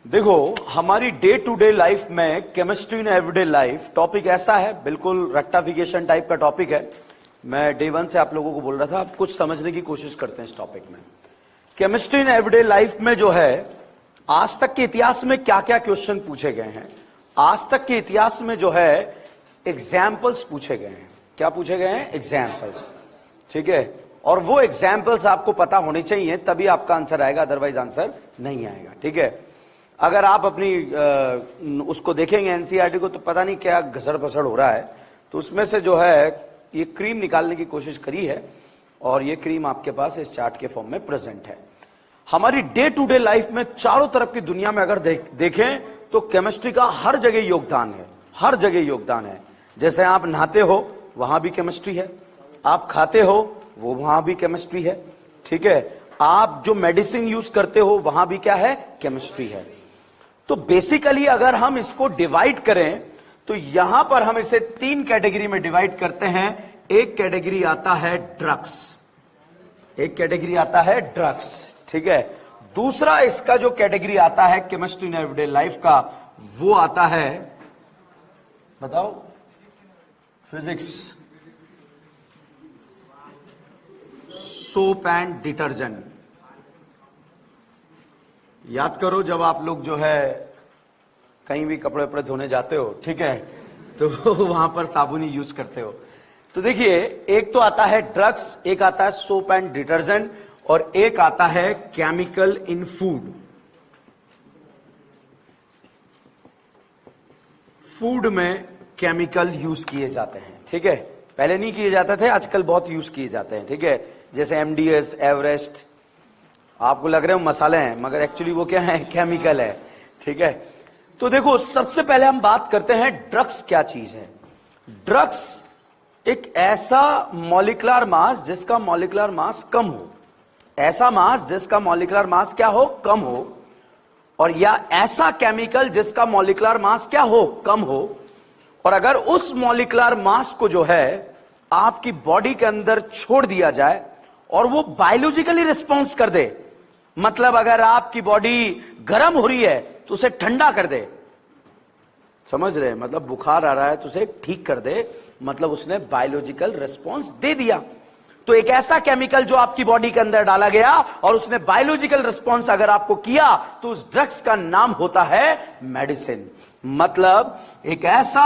देखो, हमारी day to day life में chemistry in everyday life topic ऐसा है, बिल्कुल रेक्टिफिकेशन टाइप का टॉपिक है। मैं डे वन से आप लोगों को बोल रहा था, आप कुछ समझने की कोशिश करते हैं इस टॉपिक में। केमिस्ट्री इन एवरीडे लाइफ में जो है, आज तक के इतिहास में क्या क्या क्वेश्चन पूछे गए हैं, आज तक के इतिहास में जो है एग्जाम्पल्स पूछे गए हैं। क्या पूछे गए हैं? एग्जाम्पल्स। ठीक है, और वो एग्जाम्पल्स आपको पता होने चाहिए, तभी आपका आंसर आएगा, अदरवाइज आंसर नहीं आएगा। ठीक है, अगर आप अपनी उसको देखेंगे एनसीईआरटी को, तो पता नहीं क्या घसड़ पसड़ हो रहा है। तो उसमें से जो है ये क्रीम निकालने की कोशिश करी है, और ये क्रीम आपके पास इस चार्ट के फॉर्म में प्रेजेंट है। हमारी डे टू डे लाइफ में चारों तरफ की दुनिया में अगर देखें तो केमिस्ट्री का हर जगह योगदान है, हर जगह योगदान है। जैसे आप नहाते हो, वहां भी केमिस्ट्री है। आप खाते हो, वो वहां भी केमिस्ट्री है। ठीक है, आप जो मेडिसिन यूज करते हो, वहां भी क्या है? केमिस्ट्री है। तो बेसिकली अगर हम इसको डिवाइड करें तो यहां पर हम इसे 3 कैटेगरी में डिवाइड करते हैं। एक कैटेगरी आता है ड्रग्स, एक कैटेगरी आता है ड्रग्स। ठीक है, दूसरा इसका जो कैटेगरी आता है केमिस्ट्री इन एवरीडे लाइफ का, वो आता है, बताओ, फिजिक्स, सोप एंड डिटर्जेंट। याद करो, जब आप लोग जो है कहीं भी कपड़े वपड़े धोने जाते हो, ठीक है, तो वहां पर साबुन ही यूज करते हो। तो देखिए, एक तो आता है ड्रग्स, एक आता है सोप एंड डिटर्जेंट, और एक आता है केमिकल इन फूड। फूड में केमिकल यूज किए जाते हैं। ठीक है, पहले नहीं किए जाते थे, आजकल बहुत यूज किए जाते हैं। ठीक है, जैसे एमडीएस, एवरेस्ट, आपको लग रहे हो मसाले हैं, मगर एक्चुअली वो क्या है? केमिकल है। ठीक है, तो देखो, सबसे पहले हम बात करते हैं ड्रग्स क्या चीज है। ड्रग्स एक ऐसा मॉलिक्यूलर मास जिसका मॉलिक्यूलर मास कम हो, ऐसा मास जिसका मॉलिक्यूलर मास क्या हो? कम हो, और या ऐसा केमिकल जिसका मॉलिक्यूलर मास क्या हो? कम हो। और अगर उस मॉलिक्यूलर मास को जो है आपकी बॉडी के अंदर छोड़ दिया जाए और वो बायोलॉजिकली रिस्पॉन्स कर दे, मतलब अगर आपकी बॉडी गर्म हो रही है तो उसे ठंडा कर दे, समझ रहे हैं? मतलब बुखार आ रहा है तो उसे ठीक कर दे, मतलब उसने बायोलॉजिकल रिस्पॉन्स दे दिया। तो एक ऐसा केमिकल जो आपकी बॉडी के अंदर डाला गया और उसने बायोलॉजिकल रिस्पॉन्स अगर आपको किया, तो उस ड्रग्स का नाम होता है मेडिसिन। मतलब एक ऐसा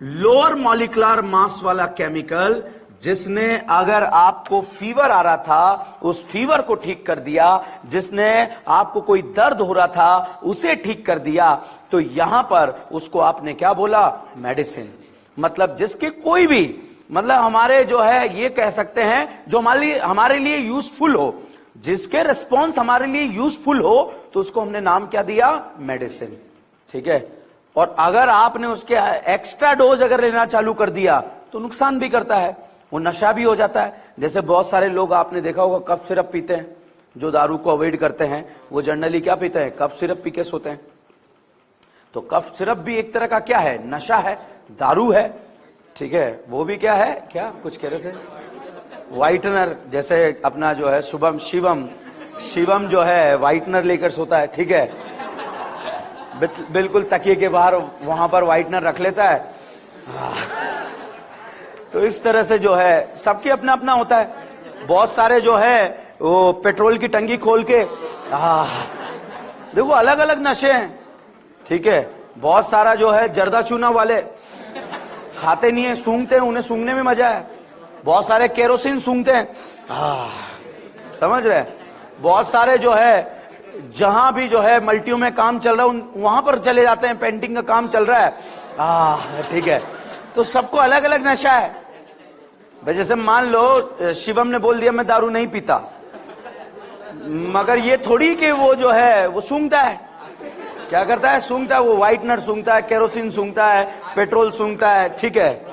लोअर मॉलिक्यूलर मास वाला केमिकल जिसने अगर आपको फीवर आ रहा था, उस फीवर को ठीक कर दिया, जिसने आपको कोई दर्द हो रहा था, उसे ठीक कर दिया, तो यहां पर उसको आपने क्या बोला? मेडिसिन। मतलब जिसके कोई भी, मतलब हमारे जो है ये कह सकते हैं, जो हमारे लिए यूजफुल हो, जिसके रिस्पॉन्स हमारे लिए यूजफुल हो, तो उसको हमने नाम क्या दिया? मेडिसिन। ठीक है, और अगर आपने उसके एक्स्ट्रा डोज अगर लेना चालू कर दिया तो नुकसान भी करता है, वो नशा भी हो जाता है। जैसे बहुत सारे लोग आपने देखा होगा कफ सिरप पीते हैं, जो दारू को अवॉइड करते हैं, वो जनरली क्या पीते हैं? कफ सिरप पी के सोते हैं। तो कफ सिरप भी एक तरह का क्या है? नशा है, दारू है। ठीक है, वो भी क्या है? क्या कुछ कह रहे थे? व्हाइटनर, जैसे अपना जो है शिवम जो है व्हाइटनर लेकर सोता है। ठीक है, बिल्कुल तकिए के बाहर वहां पर व्हाइटनर रख लेता है। तो इस तरह से जो है सबके अपना अपना होता है। बहुत सारे जो है वो पेट्रोल की टंकी खोल के, देखो अलग अलग नशे हैं। ठीक है, बहुत सारा जो है जर्दा चूना वाले खाते नहीं है, सूंघते हैं, उन्हें सूंघने में मजा है। बहुत सारे केरोसिन सूंघते हैं, समझ रहे? बहुत सारे जो है जहां भी जो है मल्टियों में काम चल रहा है, वहां पर चले जाते हैं, पेंटिंग का काम चल रहा है। ठीक है, तो सबको अलग अलग नशा है भाई। जैसे मान लो शिवम ने बोल दिया मैं दारू नहीं पीता, मगर ये थोड़ी कि वो जो है वो सूंघता है। क्या करता है? सूंघता है, वो व्हाइटनर सूंघता है, केरोसिन सूंघता है, पेट्रोल सूंघता है। ठीक है,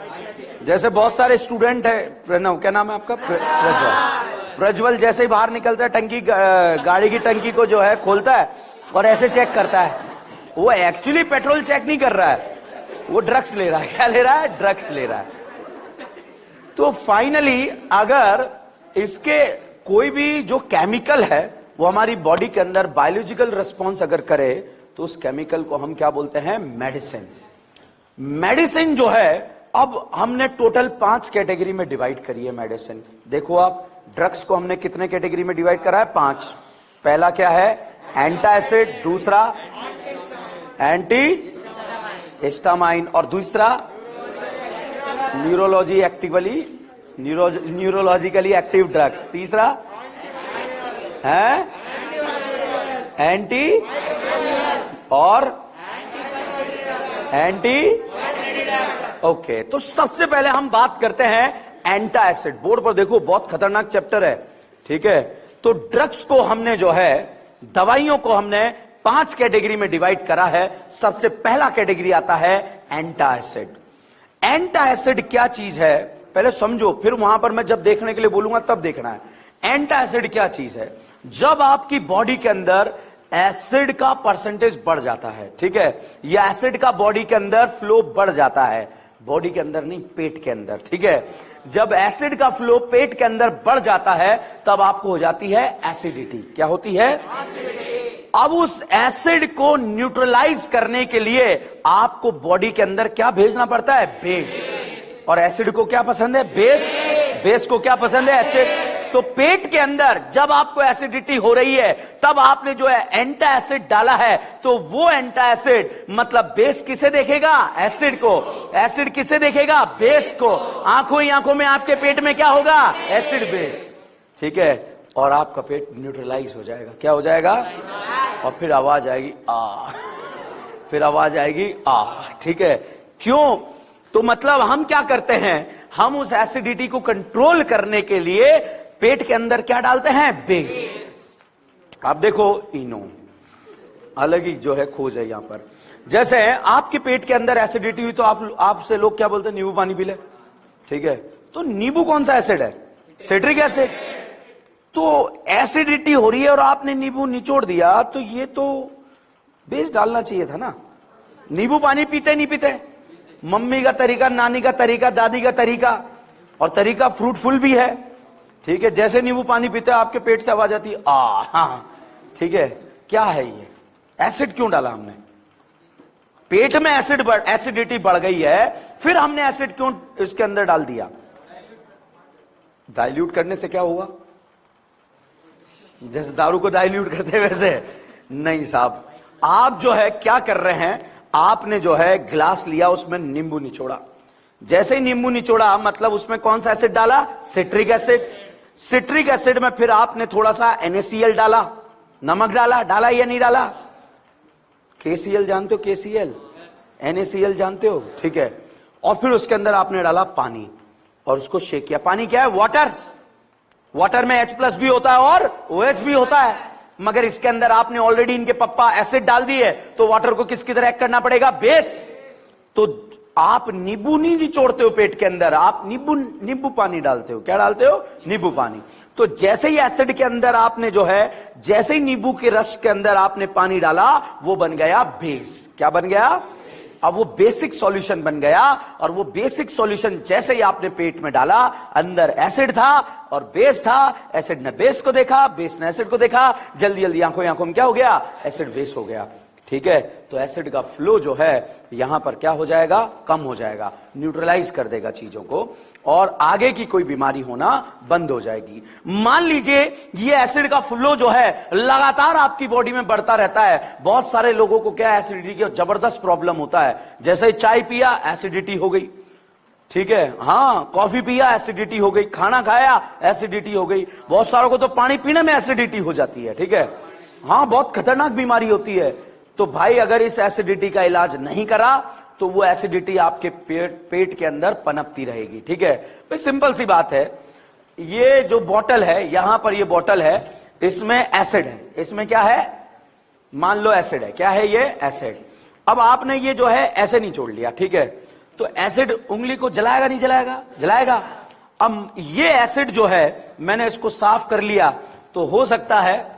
जैसे बहुत सारे स्टूडेंट है, प्रणव, क्या नाम है आपका? प्रज्वल जैसे ही बाहर निकलता है, टंकी, गाड़ी की टंकी को जो है खोलता है और ऐसे चेक करता है। वो एक्चुअली पेट्रोल चेक नहीं कर रहा है, वो ड्रग्स ले रहा है। क्या ले रहा है? ड्रग्स ले रहा है। तो फाइनली अगर इसके कोई भी जो केमिकल है वो हमारी बॉडी के अंदर बायोलॉजिकल रिस्पॉन्स अगर करे तो उस केमिकल को हम क्या बोलते हैं? मेडिसिन। मेडिसिन जो है, अब हमने टोटल 5 कैटेगरी में डिवाइड करी है मेडिसिन। देखो आप, ड्रग्स को हमने कितने कैटेगरी में डिवाइड करा है? 5। पहला क्या है? एंटासिड, दूसरा एंटी हिस्टामाइन, और दूसरा न्यूरोलॉजिकली एक्टिव ड्रग्स, तीसरा है एंटी और एंटी। ओके, तो सबसे पहले हम बात करते हैं एंटासिड। बोर्ड पर देखो, बहुत खतरनाक चैप्टर है, ठीक है। तो ड्रग्स को हमने जो है, दवाइयों को हमने 5 कैटेगरी में डिवाइड करा है। सबसे पहला कैटेगरी आता है एंटासिड। एंटासिड क्या चीज है पहले समझो, फिर वहां पर मैं जब देखने के लिए बोलूंगा तब देखना है। एंटासिड क्या चीज है? जब आपकी बॉडी के अंदर एसिड का परसेंटेज बढ़ जाता है, ठीक है, या एसिड का बॉडी के अंदर फ्लो बढ़ जाता है, बॉडी के अंदर नहीं, पेट के अंदर, ठीक है। जब एसिड का फ्लो पेट के अंदर बढ़ जाता है तब आपको हो जाती है एसिडिटी। क्या होती है? अब उस एसिड को न्यूट्रलाइज करने के लिए आपको बॉडी के अंदर क्या भेजना पड़ता है? बेस। और एसिड को क्या पसंद है? बेस। बेस को क्या पसंद है? एसिड। तो पेट के अंदर जब आपको एसिडिटी हो रही है तब आपने जो है एंटासिड डाला है, तो वो एंटासिड मतलब बेस किसे देखेगा? एसिड को। एसिड किसे देखेगा? बेस को। आंखों ही आंखों में आपके पेट में क्या होगा? एसिड बेस, ठीक है। और आपका पेट न्यूट्रलाइज हो जाएगा। क्या हो जाएगा? और फिर आवाज आएगी आ, फिर आवाज आएगी आ, ठीक है। क्यों? तो मतलब हम क्या करते हैं, हम उस एसिडिटी को कंट्रोल करने के लिए पेट के अंदर क्या डालते हैं? बेस। आप देखो, इनो अलग ही जो है खोज है यहां पर। जैसे आपके पेट के अंदर एसिडिटी हुई तो आपसे लोग क्या बोलते हैं? नींबू पानी पी ले, ठीक है। तो नींबू कौन सा एसिड है? Citric acid. तो एसिडिटी हो रही है और आपने नींबू निचोड़ दिया, तो ये तो बेस डालना चाहिए था ना। नींबू पानी पीते नहीं पीते? मम्मी का तरीका, नानी का तरीका, दादी का तरीका, और तरीका फ्रूटफुल भी है, ठीक है। जैसे नींबू पानी पीते आपके पेट से आवाज आती है आ, हाँ, ठीक है। क्या है ये? एसिड क्यों डाला हमने? पेट में एसिडिटी बढ़ गई है, फिर हमने एसिड क्यों इसके अंदर डाल दिया? डाइल्यूट करने से क्या हुआ? जैसे दारू को डाइल्यूट करते वैसे नहीं साहब। आप जो है क्या कर रहे हैं, आपने जो है ग्लास लिया, उसमें नींबू निचोड़ा। जैसे ही नींबू निचोड़ा मतलब उसमें कौन सा एसिड डाला? Citric acid. सिट्रिक एसिड में फिर आपने थोड़ा सा NaCl डाला, नमक डाला या नहीं डाला? KCl जानते हो? KCl, NaCl जानते हो, ठीक है। और फिर उसके अंदर आपने डाला पानी और उसको शेक किया। पानी क्या है? वाटर। वाटर में H+ भी होता है और OH भी होता है, मगर इसके अंदर आपने ऑलरेडी इनके पप्पा एसिड डाल दिए, तो वाटर को किसकी तरह एक्ट करना पड़ेगा? बेस। तो आप नींबू नहीं निचोड़ते हो पेट के अंदर, आप नींबू पानी डालते हो। क्या डालते हो? नींबू पानी। तो जैसे ही एसिड के अंदर आपने जो है, जैसे ही नींबू के रस के अंदर आपने पानी डाला, वो बन गया बेस। क्या बन गया? अब वो बेसिक सॉल्यूशन बन गया, और वो बेसिक सॉल्यूशन जैसे ही आपने पेट में डाला, अंदर एसिड था और बेस था। एसिड ने बेस को देखा, बेस ने एसिड को देखा, जल्दी जल्दी आंखों में क्या हो गया? एसिड बेस हो गया, ठीक है। तो एसिड का फ्लो जो है यहां पर क्या हो जाएगा? कम हो जाएगा, न्यूट्रलाइज कर देगा चीजों को, और आगे की कोई बीमारी होना बंद हो जाएगी। मान लीजिए ये एसिड का फ्लो जो है लगातार आपकी बॉडी में बढ़ता रहता है। बहुत सारे लोगों को क्या एसिडिटी का जबरदस्त प्रॉब्लम होता है। जैसे चाय पिया, एसिडिटी हो गई, ठीक है। हाँ, कॉफी पिया, एसिडिटी हो गई। खाना खाया, एसिडिटी हो गई। बहुत सारों को तो पानी पीने में एसिडिटी हो जाती है, ठीक है। हाँ, बहुत खतरनाक बीमारी होती है। तो भाई अगर इस एसिडिटी का इलाज नहीं करा तो वो एसिडिटी आपके पेट के अंदर पनपती रहेगी, ठीक है। भाई सिंपल सी बात है, ये जो बोतल है, यहां पर ये बोतल है, इसमें एसिड है। इसमें क्या है? मान लो एसिड है। क्या है ये? एसिड। अब आपने ये जो है ऐसे निचोड़ लिया, ठीक है। तो एसिड उंगली को जलाएगा नहीं जलाएगा? जलाएगा। अब ये एसिड जो है, मैंने इसको साफ कर लिया, तो हो सकता है,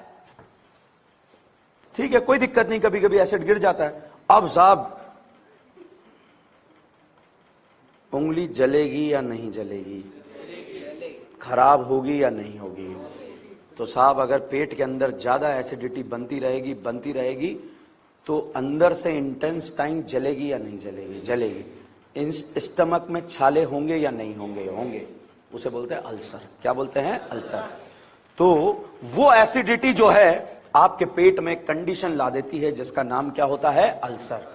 ठीक है, कोई दिक्कत नहीं, कभी कभी एसिड गिर जाता है। अब साहब उंगली जलेगी या नहीं जलेगी? खराब होगी या नहीं होगी? तो साहब अगर पेट के अंदर ज्यादा एसिडिटी बनती रहेगी तो अंदर से इंटेंस टाइम जलेगी या नहीं जलेगी? जलेगी। स्टमक में छाले होंगे या नहीं होंगे? होंगे। उसे बोलते हैं अल्सर। क्या बोलते हैं? अल्सर। तो वो एसिडिटी जो है आपके पेट में कंडीशन ला देती है जिसका नाम क्या होता है? अल्सर।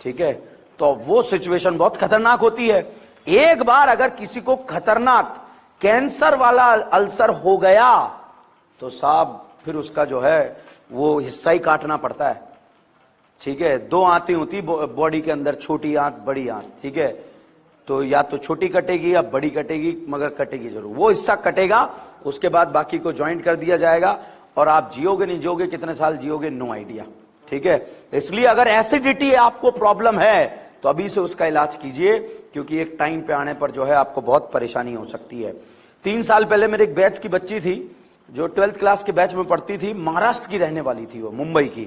ठीक है, तो वो सिचुएशन बहुत खतरनाक होती है। एक बार अगर किसी को खतरनाक कैंसर वाला अल्सर हो गया तो साहब फिर उसका जो है वो हिस्सा ही काटना पड़ता है। ठीक है, दो आंतें होती बॉडी के अंदर, छोटी आंत बड़ी आंत। ठीक है, तो या तो छोटी कटेगी या बड़ी कटेगी, मगर कटेगी जरूर। वो हिस्सा कटेगा, उसके बाद बाकी को ज्वाइंट कर दिया जाएगा और आप जियोगे नहीं जियोगे, कितने साल जियोगे, नो आइडिया। ठीक है, इसलिए अगर एसिडिटी आपको प्रॉब्लम है तो अभी से उसका इलाज कीजिए, क्योंकि एक टाइम पे आने पर जो है आपको बहुत परेशानी हो सकती है। 3 साल पहले मेरे एक बैच की बच्ची थी जो 12th क्लास के बैच में पढ़ती थी, महाराष्ट्र की रहने वाली थी, वो मुंबई की।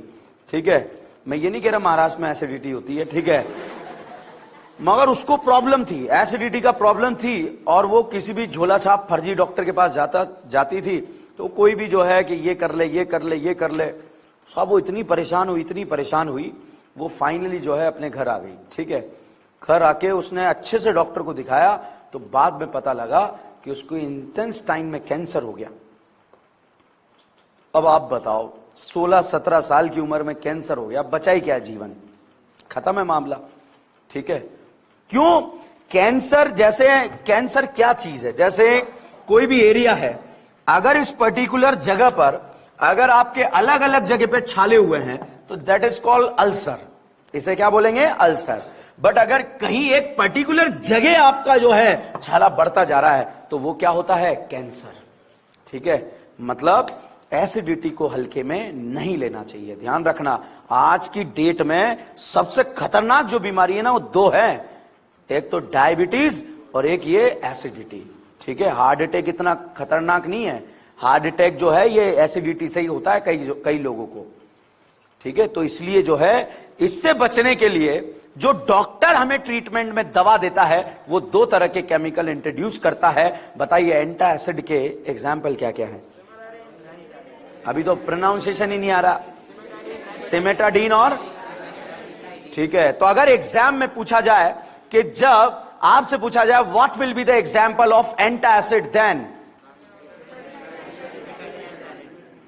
ठीक है, मैं ये नहीं कह रहा महाराष्ट्र में एसिडिटी होती है, ठीक है, मगर उसको प्रॉब्लम थी, एसिडिटी का प्रॉब्लम थी, और वो किसी भी झोला छाप फर्जी डॉक्टर के पास जाती थी, तो कोई भी जो है कि ये कर ले ये कर ले ये कर ले, सब वो इतनी परेशान हुई, वो फाइनली जो है अपने घर आ गई। ठीक है, घर आके उसने अच्छे से डॉक्टर को दिखाया तो बाद में पता लगा कि उसको इंटेंस टाइम में कैंसर हो गया। अब आप बताओ, 16-17 साल की उम्र में कैंसर हो गया, बचा ही क्या जीवन? खत्म है मामला। ठीक है, क्यों? कैंसर कैंसर क्या चीज है? जैसे कोई भी एरिया है, अगर इस पर्टिकुलर जगह पर अगर आपके अलग अलग जगह पे छाले हुए हैं तो दैट इज कॉल्ड अल्सर। इसे क्या बोलेंगे? अल्सर। बट अगर कहीं एक पर्टिकुलर जगह आपका जो है छाला बढ़ता जा रहा है तो वो क्या होता है? कैंसर। ठीक है, मतलब एसिडिटी को हल्के में नहीं लेना चाहिए। ध्यान रखना, आज की डेट में सबसे खतरनाक जो बीमारी है ना, वो 2 है, एक तो डायबिटीज और एक ये एसिडिटी। ठीक है, हार्ट अटैक इतना खतरनाक नहीं है, हार्ट अटैक जो है ये एसिडिटी से ही होता है कई लोगों को। ठीक है, तो इसलिए जो है इससे बचने के लिए जो डॉक्टर हमें ट्रीटमेंट में दवा देता है वो 2 तरह के केमिकल इंट्रोड्यूस करता है। बताइए एंटा एसिड के एग्जाम्पल क्या क्या है? अभी तो प्रोनाउंसिएशन ही नहीं आ रहा, सिमेटाडीन और, ठीक है, तो अगर एग्जाम में पूछा जाए कि जब आपसे पूछा जाए what will be the example of antacid, then,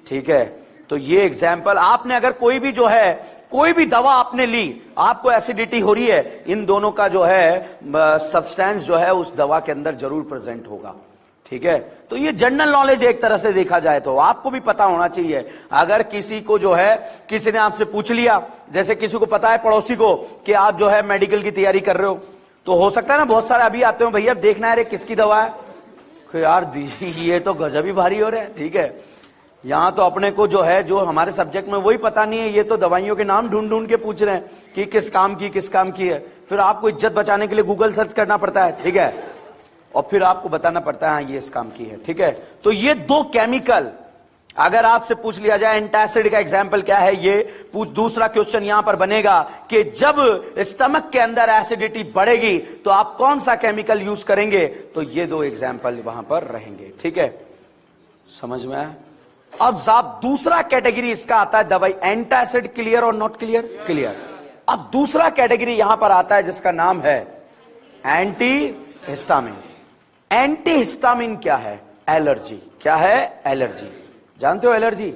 ठीक है, तो ये एग्जाम्पल आपने अगर कोई भी जो है कोई भी दवा आपने ली, आपको एसिडिटी हो रही है, इन दोनों का जो है सब्सटेंस जो है उस दवा के अंदर जरूर प्रेजेंट होगा। ठीक है, तो ये जनरल नॉलेज एक तरह से देखा जाए तो आपको भी पता होना चाहिए। अगर किसी को जो है किसी ने आपसे पूछ लिया, जैसे किसी को पता है पड़ोसी को कि आप जो है मेडिकल की तैयारी कर रहे हो, तो हो सकता है ना बहुत सारे अभी आते हो, भैया देखना है रे किसकी दवा है, यार ये तो गजब ही भारी हो रहे हैं। ठीक है, यहां तो अपने को जो है जो हमारे सब्जेक्ट में वही पता नहीं है, ये तो दवाइयों के नाम ढूंढ ढूंढ के पूछ रहे हैं कि किस काम की है। फिर आपको इज्जत बचाने के लिए गूगल सर्च करना पड़ता है। ठीक है, और फिर आपको बताना पड़ता है हाँ ये इस काम की है। ठीक है, तो ये 2 केमिकल अगर आपसे पूछ लिया जाए एंटासिड का एग्जाम्पल क्या है, ये दूसरा क्वेश्चन यहां पर बनेगा कि जब स्टमक के अंदर एसिडिटी बढ़ेगी तो आप कौन सा केमिकल यूज करेंगे, तो ये 2 एग्जाम्पल वहां पर रहेंगे। ठीक है, समझ में आया? अब साहब दूसरा कैटेगरी इसका आता है दवाई, एंटासिड क्लियर और नॉट क्लियर? क्लियर। अब दूसरा कैटेगरी यहां पर आता है जिसका नाम है एंटी हिस्टामिन। एंटी हिस्टामिन क्या है? एलर्जी। क्या है? एलर्जी। जानते हो एलर्जी?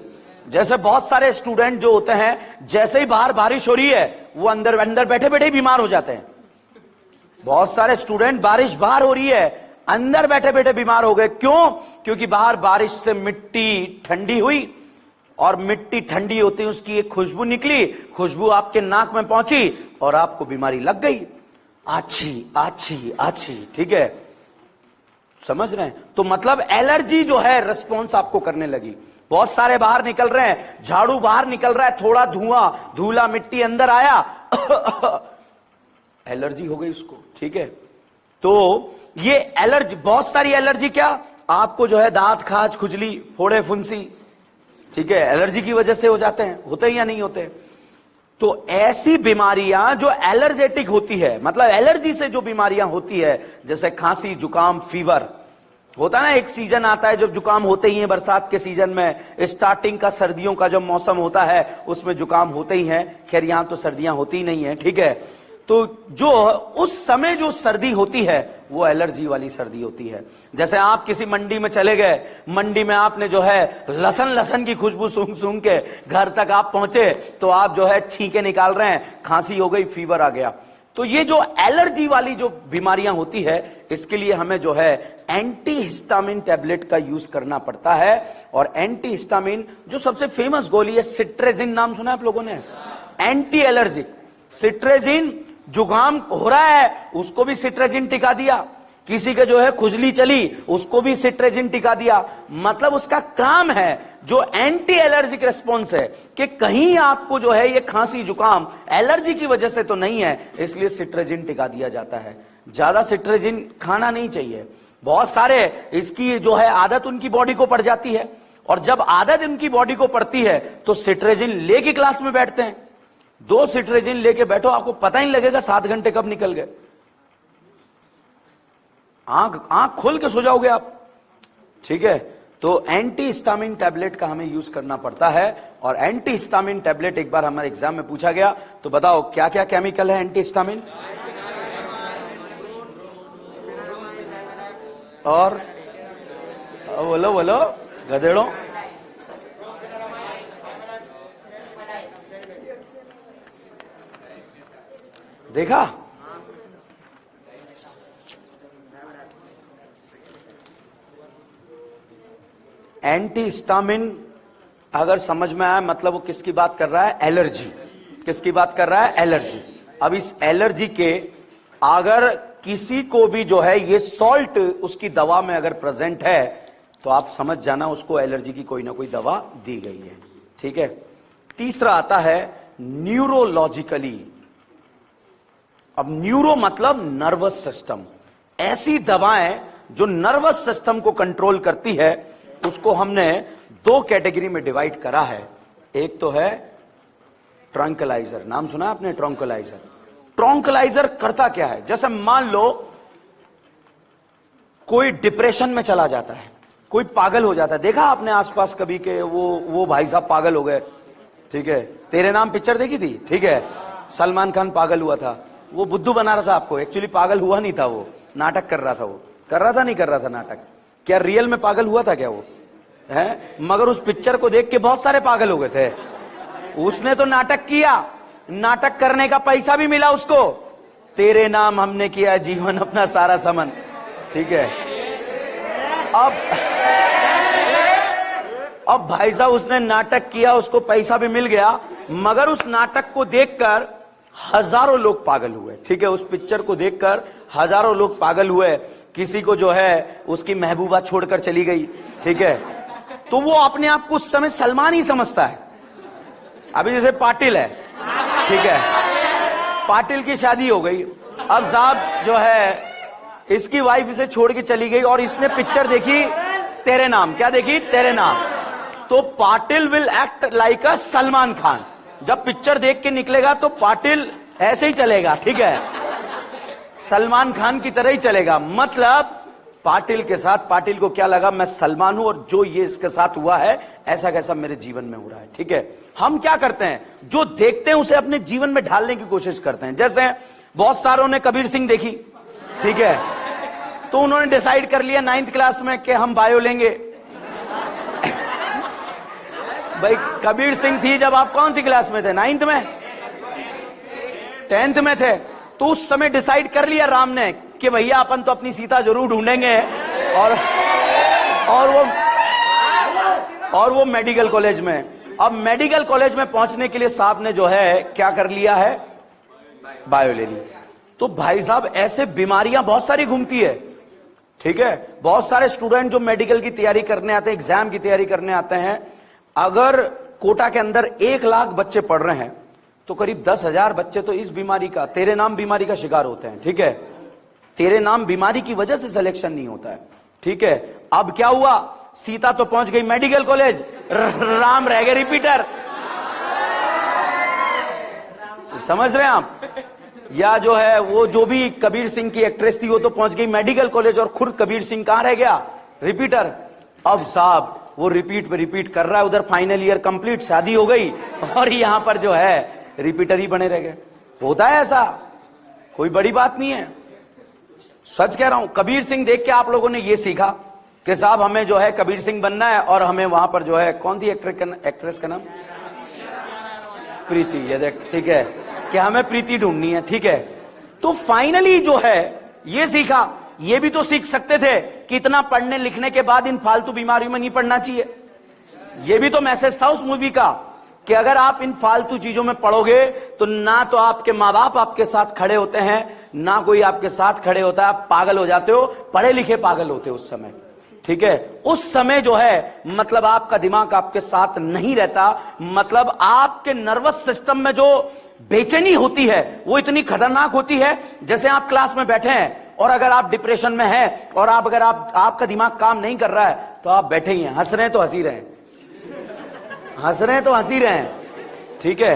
जैसे बहुत सारे स्टूडेंट जो होते हैं, जैसे ही बाहर बारिश हो रही है वो अंदर बैठे बैठे ही बीमार हो जाते हैं। बहुत सारे स्टूडेंट, बारिश बाहर हो रही है, अंदर बैठे बैठे बीमार हो गए। क्यों? क्योंकि बाहर बारिश से मिट्टी ठंडी हुई और मिट्टी ठंडी होती उसकी एक खुशबू निकली, खुशबू आपके नाक में पहुंची और आपको बीमारी लग गई, आछी आछी आछी। ठीक है, समझ रहे हैं? तो मतलब एलर्जी जो है रिस्पॉन्स आपको करने लगी। बहुत सारे बाहर निकल रहे हैं, झाड़ू बाहर निकल रहा है, थोड़ा धुआं धूला मिट्टी अंदर आया एलर्जी हो गई उसको। ठीक है, तो ये एलर्जी, बहुत सारी एलर्जी क्या आपको जो है दांत खाज खुजली फोड़े फुंसी, ठीक है, एलर्जी की वजह से हो जाते हैं, होते हैं या नहीं होते? तो ऐसी बीमारियां जो एलर्जेटिक होती है, मतलब एलर्जी से जो बीमारियां होती है, जैसे खांसी जुकाम फीवर, होता है ना, एक सीजन आता है जब जुकाम होते ही है, बरसात के सीजन में, स्टार्टिंग का सर्दियों का जब मौसम होता है उसमें जुकाम होते ही है। खैर यहां तो सर्दियां होती ही नहीं है, ठीक है। तो जो उस समय जो सर्दी होती है वो एलर्जी वाली सर्दी होती है। जैसे आप किसी मंडी में चले गए, मंडी में आपने जो है लहसुन की खुशबू सूंघ सूंघ के घर तक आप पहुंचे, तो आप जो है छींके निकाल रहे हैं, खांसी हो गई, फीवर आ गया। तो ये जो एलर्जी वाली जो बीमारियां होती है, इसके लिए हमें जो है एंटी हिस्टामिन टैबलेट का यूज करना पड़ता है। और एंटी हिस्टामिन जो सबसे फेमस गोली है, सिट्रेजिन, नाम सुना है आप लोगों ने? Anti allergic cetirizine. जुकाम हो रहा है उसको भी सिट्रेजिन टिका दिया, किसी के जो है खुजली चली उसको भी सिट्रेजिन टिका दिया। मतलब उसका काम है जो एंटी एलर्जिक रिस्पॉन्स है, कि कहीं आपको जो है ये खांसी जुकाम एलर्जी की वजह से तो नहीं है, इसलिए सिट्रेजिन टिका दिया जाता है। ज्यादा सिट्रेजिन खाना नहीं चाहिए। बहुत सारे इसकी जो है आदत उनकी बॉडी को पड़ जाती है, और जब आदत उनकी बॉडी को पड़ती है तो सिट्रेजिन लेके क्लास में बैठते हैं। 2 सिट्रेजिन लेके बैठो, आपको पता ही नहीं लगेगा 7 घंटे कब निकल गए। आंख खोल के सो जाओगे आप, ठीक है। तो एंटी हिस्टामिन टैबलेट का हमें यूज करना पड़ता है। और एंटी हिस्टामिन टैबलेट एक बार हमारे एग्जाम में पूछा गया, तो बताओ क्या क्या केमिकल है एंटी हिस्टामिन? और बोलो बोलो गधेड़ों। देखा? एंटी हिस्टामिन अगर समझ में आया, मतलब वो किसकी बात कर रहा है? एलर्जी। किसकी बात कर रहा है? एलर्जी। अब इस एलर्जी के अगर किसी को भी जो है ये सॉल्ट उसकी दवा में अगर प्रेजेंट है, तो आप समझ जाना उसको एलर्जी की कोई ना कोई दवा दी गई है, ठीक है। तीसरा आता है न्यूरोलॉजिकली। अब न्यूरो मतलब नर्वस सिस्टम। ऐसी दवाएं जो नर्वस सिस्टम को कंट्रोल करती है, उसको हमने 2 कैटेगरी में डिवाइड करा है। एक तो है ट्रंकलाइजर, नाम सुना है आपने? ट्रंकलाइजर। ट्रंकलाइजर करता क्या है? जैसे मान लो कोई डिप्रेशन में चला जाता है, कोई पागल हो जाता है। देखा आपने आसपास कभी के वो भाई साहब पागल हो गए, ठीक है। तेरे नाम पिक्चर देखी थी, ठीक है। सलमान खान पागल हुआ था, वो बुद्धू बना रहा था आपको, एक्चुअली पागल हुआ नहीं था, वो नाटक कर रहा था। वो कर रहा था, नहीं कर रहा था नाटक? क्या रियल में पागल हुआ था क्या वो? है, मगर उस पिक्चर को देख के बहुत सारे पागल हो गए थे। उसने तो नाटक किया, नाटक करने का पैसा भी मिला उसको। तेरे नाम हमने किया जीवन अपना सारा समन, ठीक है। अब भाई साहब उसने नाटक किया, उसको पैसा भी मिल गया, मगर उस नाटक को देखकर हजारों लोग पागल हुए, ठीक है। उस पिक्चर को देखकर हजारों लोग पागल हुए। किसी को जो है उसकी महबूबा छोड़कर चली गई, ठीक है। तो वो अपने आप को उस समय सलमान ही समझता है। अभी जैसे पाटिल है, ठीक है, पाटिल की शादी हो गई, अब साहब जो है इसकी वाइफ इसे छोड़ के चली गई और इसने पिक्चर देखी तेरे नाम। क्या देखी? तेरे नाम। तो पाटिल विल एक्ट लाइक अ सलमान खान। जब पिक्चर देख के निकलेगा तो पाटिल ऐसे ही चलेगा, ठीक है, सलमान खान की तरह ही चलेगा। मतलब पाटिल के साथ, पाटिल को क्या लगा, मैं सलमान हूं और जो ये इसके साथ हुआ है ऐसा कैसा मेरे जीवन में हो रहा है, ठीक है। हम क्या करते हैं, जो देखते हैं उसे अपने जीवन में ढालने की कोशिश करते हैं। जैसे बहुत सारों ने कबीर सिंह देखी, ठीक है, तो उन्होंने डिसाइड कर लिया 9th क्लास में कि हम बायो लेंगे। भाई कबीर सिंह थी जब आप कौन सी क्लास में थे? 9th में? 10th में थे? तो उस समय डिसाइड कर लिया राम ने कि भैया अपन तो अपनी सीता जरूर ढूंढेंगे, और वो मेडिकल कॉलेज में। अब मेडिकल कॉलेज में पहुंचने के लिए साहब ने जो है क्या कर लिया है, बायो ले ली। तो भाई साहब ऐसे बीमारियां बहुत सारी घूमती है, ठीक है। बहुत सारे स्टूडेंट जो मेडिकल की तैयारी करने आते हैं, एग्जाम की तैयारी करने आते हैं, अगर कोटा के अंदर 1 लाख बच्चे पढ़ रहे हैं तो करीब 10,000 बच्चे तो इस बीमारी का, तेरे नाम बीमारी का शिकार होते हैं, ठीक है। तेरे नाम बीमारी की वजह से सिलेक्शन नहीं होता है, ठीक है। अब क्या हुआ, सीता तो पहुंच गई मेडिकल कॉलेज, राम रह गए रिपीटर। समझ रहे हैं आप? या जो है वो जो भी कबीर सिंह की एक्ट्रेस थी वो तो पहुंच गई मेडिकल कॉलेज, और खुद कबीर सिंह कहां रह गया? रिपीटर। अब साहब वो रिपीट पे रिपीट कर रहा है, उधर फाइनल ईयर कंप्लीट, शादी हो गई, और यहां पर जो है रिपीटर ही बने रह गए। होता है ऐसा, कोई बड़ी बात नहीं है, सच कह रहा हूं। कबीर सिंह देख के आप लोगों ने ये सीखा कि साहब हमें जो है कबीर सिंह बनना है, और हमें वहां पर जो है कौन थी एक्ट्रेस का नाम, प्रीति, ये देख, ठीक है, कि हमें प्रीति ढूंढनी है, ठीक है। तो फाइनली जो है ये सीखा। ये भी तो सीख सकते थे कि इतना पढ़ने लिखने के बाद इन फालतू बीमारियों में नहीं पढ़ना चाहिए। ये भी तो मैसेज था उस मूवी का कि अगर आप इन फालतू चीजों में पढ़ोगे तो ना तो आपके माँ बाप आपके साथ खड़े होते हैं, ना कोई आपके साथ खड़े होता है, आप पागल हो जाते हो, पढ़े लिखे पागल होते हो उस समय, ठीक है। उस समय जो है मतलब आपका दिमाग आपके साथ नहीं रहता, मतलब आपके नर्वस सिस्टम में जो बेचैनी होती है वो इतनी खतरनाक होती है। जैसे आप क्लास में बैठे हैं और अगर आप डिप्रेशन में हैं और अगर आपका दिमाग काम नहीं कर रहा है तो आप बैठे ही हैं, हंस रहे हैं तो हंसी रहे हैं, हंस रहे हैं तो हंसी रहे हैं, ठीक है,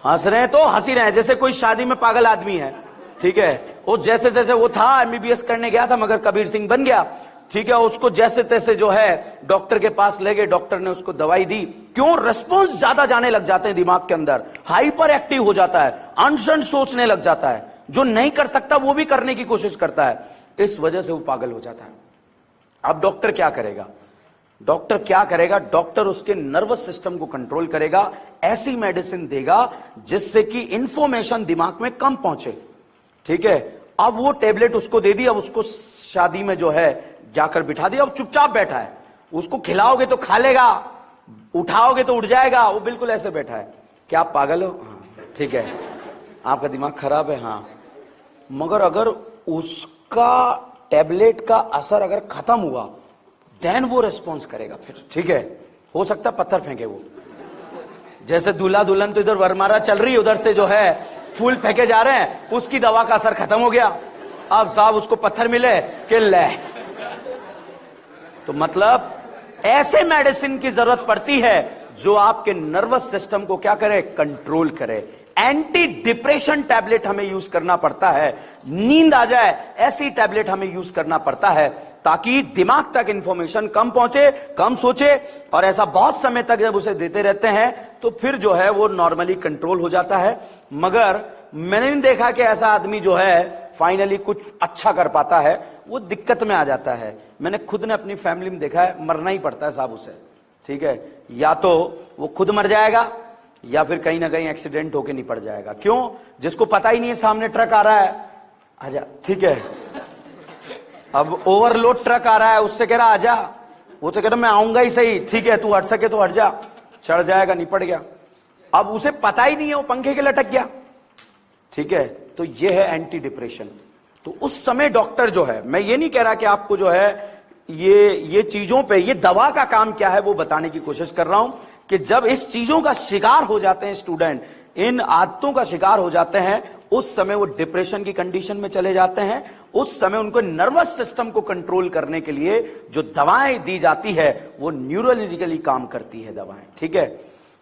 हंस रहे हैं तो हंसी रहे हैं। जैसे कोई शादी में पागल आदमी है, ठीक है, वो जैसे जैसे वो था एमबीबीएस करने गया था मगर कबीर सिंह बन गया, ठीक है, उसको जैसे तैसे जो है डॉक्टर के पास ले गए, डॉक्टर ने उसको दवाई दी। क्यों? रिस्पॉन्स ज्यादा जाने लग जाते हैं दिमाग के अंदर, हाइपर एक्टिव हो जाता है, अनशन सोचने लग जाता है, जो नहीं कर सकता वो भी करने की कोशिश करता है, इस वजह से वो पागल हो जाता है। अब डॉक्टर क्या करेगा? डॉक्टर क्या करेगा? डॉक्टर उसके नर्वस सिस्टम को कंट्रोल करेगा, ऐसी मेडिसिन देगा जिससे कि इंफॉर्मेशन दिमाग में कम पहुंचे, ठीक है। अब वो टेबलेट उसको दे दी, अब उसको शादी में जो है जाकर बिठा दिया, अब चुपचाप बैठा है, उसको खिलाओगे तो खा लेगा, उठाओगे तो उठ जाएगा, वो बिल्कुल ऐसे बैठा है। क्या आप पागल हो? हाँ, ठीक है, आपका दिमाग खराब है, हाँ, मगर अगर उसका टेबलेट का असर अगर खत्म हुआ देन वो रिस्पॉन्स करेगा फिर, ठीक है। हो सकता पत्थर फेंके वो, जैसे दूल्हा दुल्हन तो इधर वरमाला चल रही है, उधर से जो है फूल फेंके जा रहे हैं, उसकी दवा का असर खत्म हो गया, अब साहब उसको पत्थर मिले कि ले। तो मतलब ऐसे मेडिसिन की जरूरत पड़ती है जो आपके नर्वस सिस्टम को क्या करे? कंट्रोल करे। एंटी डिप्रेशन टैबलेट हमें यूज करना पड़ता है, नींद आ जाए ऐसी टैबलेट हमें यूज करना पड़ता है ताकि दिमाग तक इंफॉर्मेशन कम पहुंचे, कम सोचे, और ऐसा बहुत समय तक जब उसे देते रहते हैं तो फिर जो है वो नॉर्मली कंट्रोल हो जाता है। मगर मैंने नहीं देखा कि ऐसा आदमी जो है फाइनली कुछ अच्छा कर पाता है, वो दिक्कत में आ जाता है। मैंने खुद ने अपनी फैमिली में देखा है, मरना ही पड़ता है साहब उसे, ठीक है, या तो वो खुद मर जाएगा या फिर कहीं ना कहीं एक्सीडेंट होके निपट जाएगा। क्यों? जिसको पता ही नहीं है सामने ट्रक आ रहा है, आजा, ठीक है, अब ओवरलोड ट्रक आ रहा है, उससे कह रहा आजा, वो तो कह रहा मैं आऊंगा ही सही, ठीक है, तू हट सके तो हट जा, चढ़ जाएगा, निपट गया। अब उसे पता ही नहीं है, वो पंखे के लटक गया, ठीक है। तो ये है एंटी डिप्रेशन। तो उस समय डॉक्टर जो है, मैं ये नहीं कह रहा कि आपको जो है ये चीजों पे, ये दवा का काम क्या है वो बताने की कोशिश कर रहा हूं कि जब इस चीजों का शिकार हो जाते हैं स्टूडेंट, इन आदतों का शिकार हो जाते हैं, उस समय वो डिप्रेशन की कंडीशन में चले जाते हैं। उस समय उनको नर्वस सिस्टम को कंट्रोल करने के लिए जो दवाएं दी जाती है वो न्यूरोलॉजिकली काम करती है दवाएं, ठीक है।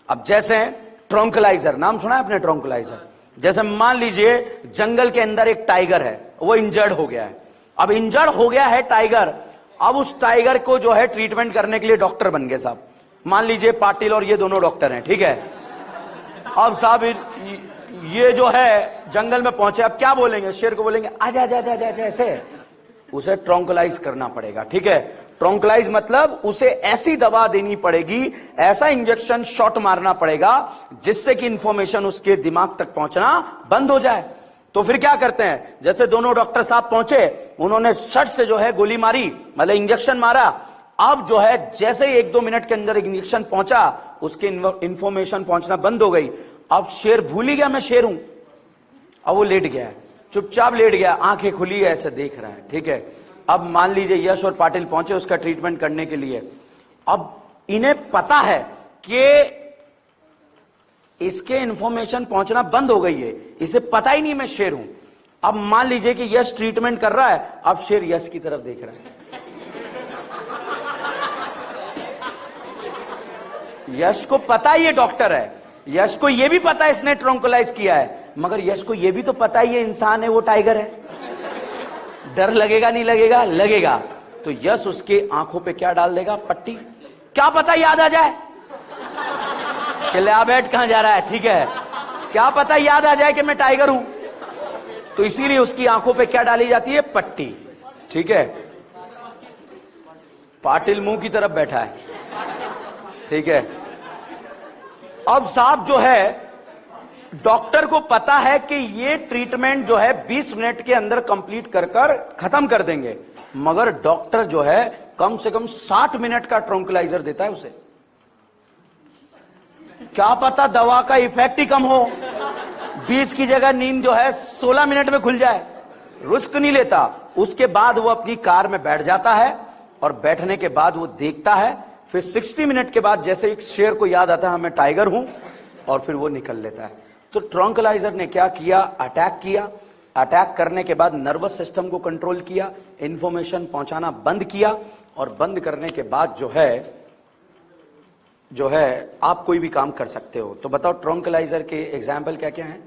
अब जैसे ट्रंकुलाइजर, नाम सुना है आपने ट्रंकुलाइजर? जैसे मान लीजिए जंगल के अंदर एक टाइगर है, वो इंजर्ड हो गया है। अब इंजर्ड हो गया है टाइगर, अब उस टाइगर को जो है ट्रीटमेंट करने के लिए डॉक्टर बन गए साहब। मान लीजिए पाटिल और ये दोनों डॉक्टर हैं, ठीक है। अब साहब ये जो है जंगल में पहुंचे, अब क्या बोलेंगे? शेर को बोलेंगे आजा आजा आजा आजा, ऐसे उसे ट्रंकुलाइज करना पड़ेगा, ठीक है। ट्रंकुलाइज मतलब उसे ऐसी दवा देनी पड़ेगी, ऐसा इंजेक्शन शॉट मारना पड़ेगा जिससे कि इंफॉर्मेशन उसके दिमाग तक पहुंचना बंद हो जाए। तो फिर क्या करते हैं? जैसे दोनों डॉक्टर साहब पहुंचे, उन्होंने शट से जो है गोली मारी, मतलब इंजेक्शन मारा। अब जो है जैसे ही 1-2 मिनट के अंदर इंजेक्शन पहुंचा, उसकी इंफॉर्मेशन पहुंचना बंद हो गई। अब शेर भूल ही गया मैं शेर हूं, अब वो लेट गया, चुपचाप लेट गया, आंखें खुली है, ऐसे देख रहा है, ठीक है। अब मान लीजिए यश और पाटिल पहुंचे उसका ट्रीटमेंट करने के लिए। अब इन्हें पता है कि इसके इंफॉर्मेशन पहुंचना बंद हो गई है, इसे पता ही नहीं मैं शेर हूं। अब मान लीजिए कि यश ट्रीटमेंट कर रहा है, अब शेर यश की तरफ देख रहा है। यश को पता ही ये डॉक्टर है, यश को ये भी पता है इसने ट्रंकुलाइज किया है, मगर यश को ये भी तो पता ही ये इंसान है, वो टाइगर है। डर लगेगा नहीं लगेगा? लगेगा। तो यश उसके आंखों पे क्या डाल देगा? पट्टी। क्या पता याद आ जाए कि लैबेट कहां जा रहा है, ठीक है, क्या पता याद आ जाए कि मैं टाइगर हूं, तो इसीलिए उसकी आंखों पे क्या डाली जाती है? पट्टी, ठीक है। पाटिल मुंह की तरफ बैठा है, ठीक है। अब साहब जो है, डॉक्टर को पता है कि ये ट्रीटमेंट जो है 20 मिनट के अंदर कंप्लीट कर खत्म कर देंगे, मगर डॉक्टर जो है कम से कम 60 मिनट का ट्रंकुलाइजर देता है उसे। क्या पता दवा का इफेक्ट ही कम हो, 20 की जगह नींद जो है 16 मिनट में खुल जाए, रिस्क नहीं लेता। उसके बाद वो अपनी कार में बैठ जाता है और बैठने के बाद वो देखता है, फिर 60 मिनट के बाद जैसे एक शेर को याद आता है मैं टाइगर हूं, और फिर वो निकल लेता है। तो ट्रंकुलाइजर ने क्या किया? अटैक किया। अटैक करने के बाद नर्वस सिस्टम को कंट्रोल किया, इंफॉर्मेशन पहुंचाना बंद किया, और बंद करने के बाद जो है आप कोई भी काम कर सकते हो। तो बताओ ट्रंकुलाइजर के एग्जाम्पल क्या क्या हैं?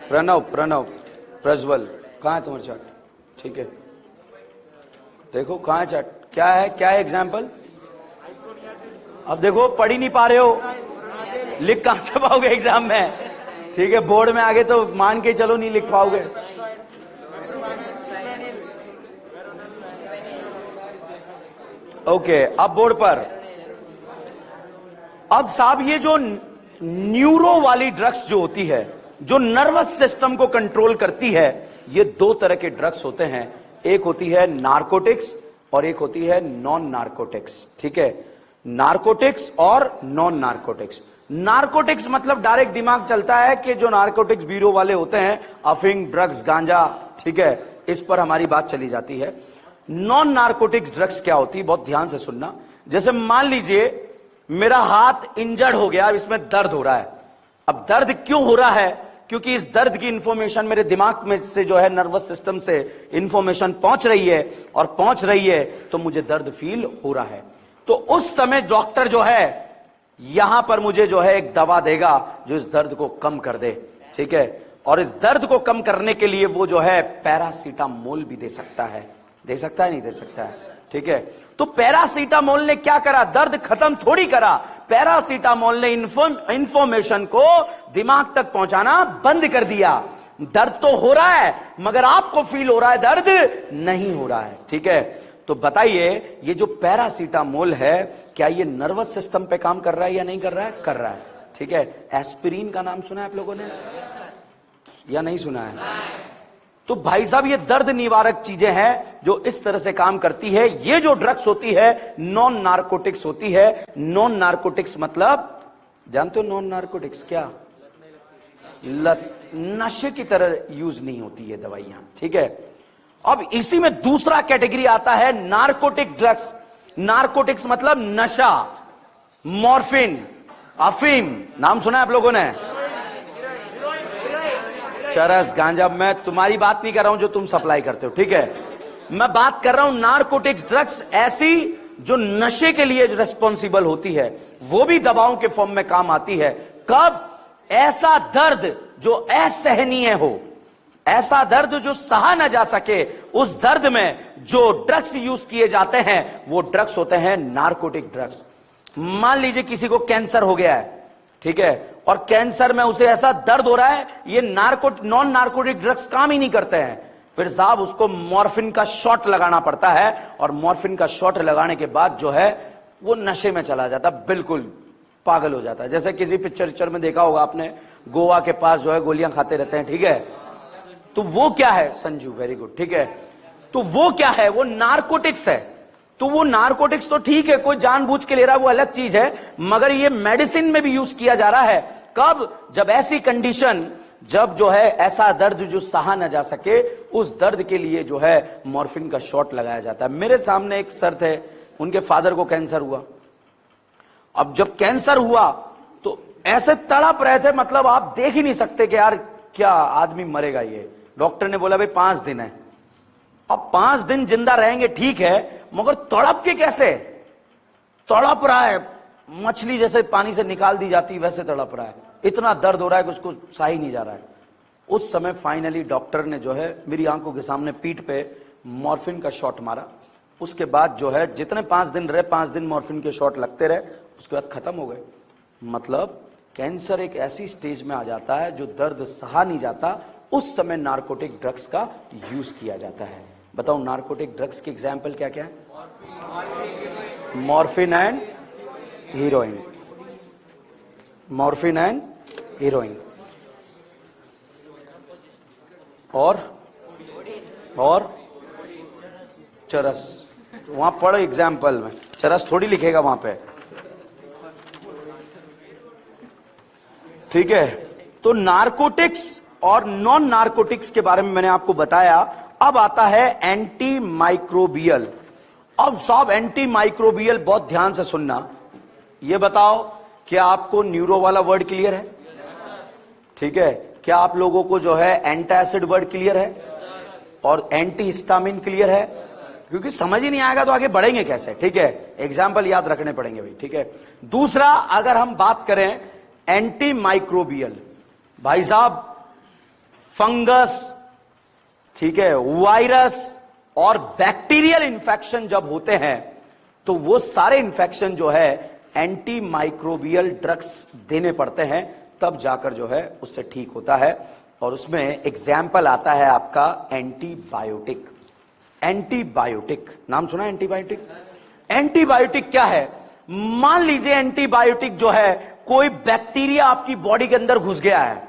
प्रणव प्रज्वल, कहां है तुम्हारा चार्ट? ठीक है, देखो कहां है चार्ट, क्या है एग्जाम्पल? अब देखो पढ़ ही नहीं पा रहे हो, लिख कहां से पाओगे एग्जाम में, ठीक है। बोर्ड में आगे तो मान के चलो नहीं लिख पाओगे। ओके, अब बोर्ड पर। अब साहब ये जो न्यूरो वाली ड्रग्स जो होती है, जो नर्वस सिस्टम को कंट्रोल करती है, ये दो तरह के ड्रग्स होते हैं। एक होती है नारकोटिक्स और एक होती है नॉन नारकोटिक्स, ठीक है। नारकोटिक्स और नॉन नारकोटिक्स। नारकोटिक्स मतलब डायरेक्ट दिमाग चलता है कि जो नारकोटिक्स ब्यूरो वाले होते हैं, अफीम, ड्रग्स, गांजा, ठीक है, इस पर हमारी बात चली जाती है। नॉन नारकोटिक्स ड्रग्स क्या होती है, बहुत ध्यान से सुनना। जैसे मान लीजिए मेरा हाथ इंजर्ड हो गया, अब इसमें दर्द हो रहा है। अब दर्द क्यों हो रहा है? क्योंकि इस दर्द की इंफॉर्मेशन मेरे दिमाग में से जो है नर्वस सिस्टम से इंफॉर्मेशन पहुंच रही है, और पहुंच रही है तो मुझे दर्द फील हो रहा है। तो उस समय डॉक्टर जो है यहां पर मुझे जो है एक दवा देगा जो इस दर्द को कम कर दे, ठीक है। और इस दर्द को कम करने के लिए वो जो है पैरासीटामोल भी दे सकता है। दे सकता है, नहीं दे सकता है, ठीक है। तो पैरासीटामोल ने क्या करा? दर्द खत्म थोड़ी करा, पैरासीटामोल ने इंफॉर्मेशन को दिमाग तक पहुंचाना बंद कर दिया। दर्द तो हो रहा है मगर आपको फील हो रहा है दर्द नहीं हो रहा है, ठीक है। तो बताइए ये जो पैरासीटामोल है, क्या ये नर्वस सिस्टम पे काम कर रहा है या नहीं कर रहा है? कर रहा है, ठीक है। एस्पिरिन का नाम सुना है आप लोगों ने या नहीं सुना है? तो भाई साहब ये दर्द निवारक चीजें हैं जो इस तरह से काम करती है। ये जो ड्रग्स होती है नॉन नारकोटिक्स होती है। नॉन नारकोटिक्स मतलब जानते हो नॉन नारकोटिक्स क्या? नशे की तरह यूज नहीं होती है दवाइयां, ठीक है। अब इसी में दूसरा कैटेगरी आता है नारकोटिक ड्रग्स। नारकोटिक्स मतलब नशा, मॉर्फिन, अफीम, नाम सुना है आप लोगों ने? चरस, गांजा। मैं तुम्हारी बात नहीं कर रहा हूं जो तुम सप्लाई करते हो, ठीक है। मैं बात कर रहा हूं नारकोटिक्स ड्रग्स, ऐसी जो नशे के लिए रिस्पॉन्सिबल होती है, वो भी दवाओं के फॉर्म में काम आती है। कब? ऐसा दर्द जो असहनीय हो, ऐसा दर्द जो सहा न जा सके, उस दर्द में जो ड्रग्स यूज किए जाते हैं वो ड्रग्स होते हैं नारकोटिक ड्रग्स। मान लीजिए किसी को कैंसर हो गया है, ठीक है, और कैंसर में उसे ऐसा दर्द हो रहा है, ये नॉन नारकोटिक ड्रग्स काम ही नहीं करते हैं। फिर साहब उसको मॉर्फिन का शॉट लगाना पड़ता है, और मॉर्फिन का शॉट लगाने के बाद जो है वो नशे में चला जाता, बिल्कुल पागल हो जाता है। जैसे किसी पिक्चर में देखा होगा आपने, गोवा के पास जो है गोलियां खाते रहते हैं, ठीक है। तो वो क्या है? संजू, वेरी गुड, ठीक है। तो वो क्या है? वो नारकोटिक्स है। तो वो नारकोटिक्स तो ठीक है, कोई जानबूझ के ले रहा है वो अलग चीज है, मगर ये मेडिसिन में भी यूज किया जा रहा है। कब? जब ऐसी कंडीशन, जब जो है ऐसा दर्द जो सहा न जा सके, उस दर्द के लिए जो है मॉर्फिन का शॉट लगाया जाता है। मेरे सामने एक सर थे, उनके फादर को कैंसर हुआ। अब जब कैंसर हुआ तो ऐसे तड़प रहे थे, मतलब आप देख ही नहीं सकते कि यार क्या आदमी मरेगा ये। डॉक्टर ने बोला भाई 5 दिन है। अब 5 दिन जिंदा रहेंगे, ठीक है, मगर तड़प के कैसे? तड़प रहा है, मछली जैसे पानी से निकाल दी जाती वैसे तड़प रहा है, इतना दर्द हो रहा है कि उसको सहा ही नहीं जा रहा है। उस समय फाइनली डॉक्टर ने जो है मेरी आंखों के सामने पीठ पे मॉर्फिन का शॉट मारा। उसके बाद जो है जितने 5 दिन रहे, 5 दिन मॉर्फिन के शॉट लगते रहे, उसके बाद खत्म हो गए। मतलब कैंसर एक ऐसी स्टेज में आ जाता है जो दर्द सहा नहीं जाता, उस समय नार्कोटिक ड्रग्स का यूज किया जाता है। बताओ नार्कोटिक ड्रग्स के एग्जाम्पल क्या क्या है? Morphine and heroine, morphine and heroine, और चरस। वहां पढ़ो एग्जाम्पल में, चरस थोड़ी लिखेगा वहां पे, ठीक है। तो नार्कोटिक्स और नॉन नार्कोटिक्स के बारे में मैंने आपको बताया। अब आता है एंटी माइक्रोबियल। अब साहब एंटी माइक्रोबियल बहुत ध्यान से सुनना। ये बताओ क्या आपको न्यूरो वाला वर्ड क्लियर है? ठीक है। क्या आप लोगों को जो है एंटासिड वर्ड क्लियर है और एंटी हिस्टामिन क्लियर है? क्योंकि समझ ही नहीं आएगा तो आगे बढ़ेंगे कैसे, ठीक है। एग्जाम्पल याद रखने पड़ेंगे भाई, ठीक है। दूसरा अगर हम बात करें एंटी माइक्रोबियल, भाई साहब फंगस, ठीक है, वायरस और बैक्टीरियल इंफेक्शन जब होते हैं तो वो सारे इंफेक्शन जो है एंटी माइक्रोबियल ड्रग्स देने पड़ते हैं, तब जाकर जो है उससे ठीक होता है। और उसमें एग्जाम्पल आता है आपका एंटीबायोटिक। एंटीबायोटिक नाम सुना? एंटीबायोटिक, एंटीबायोटिक क्या है? मान लीजिए एंटीबायोटिक जो है, कोई बैक्टीरिया आपकी बॉडी के अंदर घुस गया है,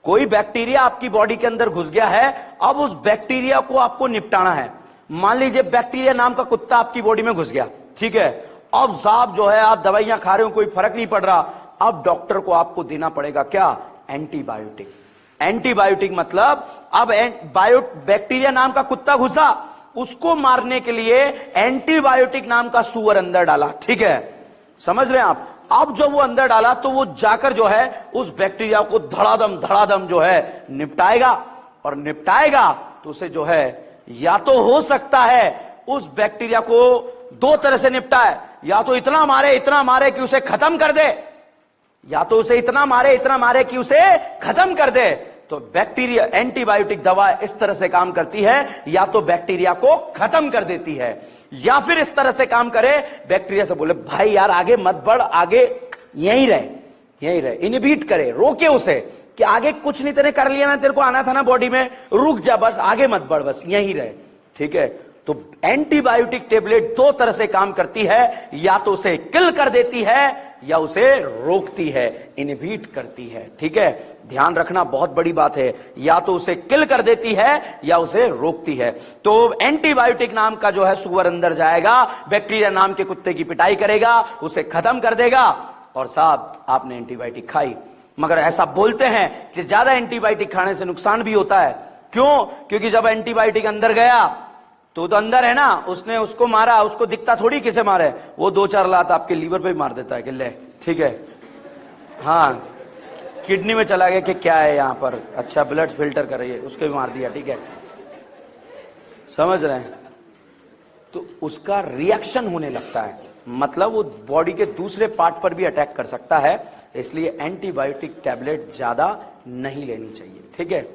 कोई बैक्टीरिया आपकी बॉडी के अंदर घुस गया है। अब उस बैक्टीरिया को आपको निपटाना है। मान लीजिए बैक्टीरिया नाम का कुत्ता आपकी बॉडी में घुस गया, ठीक है। अब साहब जो है आप दवाइयां खा रहे हो, कोई फर्क नहीं पड़ रहा। अब डॉक्टर को आपको देना पड़ेगा क्या? एंटीबायोटिक। एंटीबायोटिक मतलब अब बैक्टीरिया नाम का कुत्ता घुसा, उसको मारने के लिए एंटीबायोटिक नाम का सुअर अंदर डाला, ठीक है, समझ रहे हैं आप। अब जब वो अंदर डाला तो वो जाकर जो है उस बैक्टीरिया को धड़ाधम जो है निपटाएगा, और निपटाएगा तो उसे जो है या तो हो सकता है उस बैक्टीरिया को 2 तरह से निपटाए, या तो इतना मारे कि उसे खत्म कर दे, या तो उसे इतना मारे कि उसे खत्म कर दे। तो बैक्टीरिया एंटीबायोटिक दवा इस तरह से काम करती है, या तो बैक्टीरिया को खत्म कर देती है, या फिर इस तरह से काम करे, बैक्टीरिया से बोले भाई यार आगे मत बढ़, आगे यहीं रहे, इनहिबिट करे, रोके उसे कि आगे कुछ नहीं तेरे कर लिया ना, तेरे को आना था ना बॉडी में, रुक जा बस, आगे मत बढ़, बस यहीं रहे, ठीक है। तो एंटीबायोटिक टेबलेट 2 तरह से काम करती है, या तो उसे किल कर देती है या उसे रोकती है, इनहिबिट करती है, ठीक है। ध्यान रखना बहुत बड़ी बात है, या तो उसे किल कर देती है या उसे रोकती है। तो एंटीबायोटिक नाम का जो है सुअर अंदर जाएगा, बैक्टीरिया नाम के कुत्ते की पिटाई करेगा, उसे खत्म कर देगा, और साहब आपने एंटीबायोटिक खाई। मगर ऐसा बोलते हैं कि ज्यादा एंटीबायोटिक खाने से नुकसान भी होता है। क्यों? क्योंकि जब एंटीबायोटिक अंदर गया तो अंदर है ना, उसने उसको मारा, उसको दिखता थोड़ी किसे मारे, वो 2-4 लात आपके लीवर पे भी मार देता है कि ले, ठीक है, हाँ किडनी में चला गया कि क्या है यहां पर, अच्छा ब्लड फिल्टर कर रही है, उसको भी मार दिया, ठीक है, समझ रहे हैं। तो उसका रिएक्शन होने लगता है, मतलब वो बॉडी के दूसरे पार्ट पर भी अटैक कर सकता है, इसलिए एंटीबायोटिक टैबलेट ज्यादा नहीं लेनी चाहिए, ठीक है।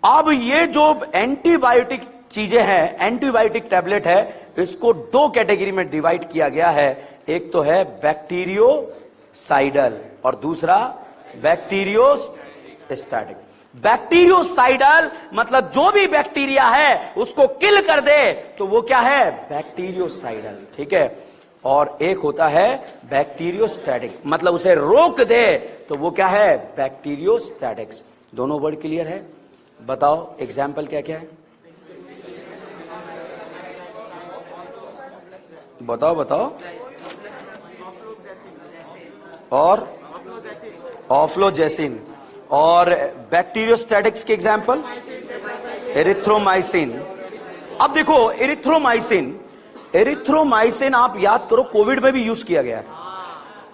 अब ये जो एंटीबायोटिक चीजें हैं, एंटीबायोटिक टैबलेट है, इसको 2 कैटेगरी में डिवाइड किया गया है। एक तो है बैक्टीरियोसाइडल और दूसरा बैक्टीरियोस्टैटिक। बैक्टीरियोसाइडल मतलब जो भी बैक्टीरिया है उसको किल कर दे तो वो क्या है? बैक्टीरियोसाइडल, ठीक है। और एक होता है बैक्टीरियोस्टैटिक, मतलब उसे रोक दे तो वो क्या है? बैक्टीरियोस्टैटिक्स। दोनों वर्ड क्लियर है? बताओ एग्जाम्पल क्या क्या है, बताओ। और ऑफ्लोजेसिन। और बैक्टीरियोस्टैटिक्स के एग्जाम्पल एरिथ्रोमाइसिन। अब देखो एरिथ्रोमाइसिन आप याद करो कोविड में भी यूज किया गया है,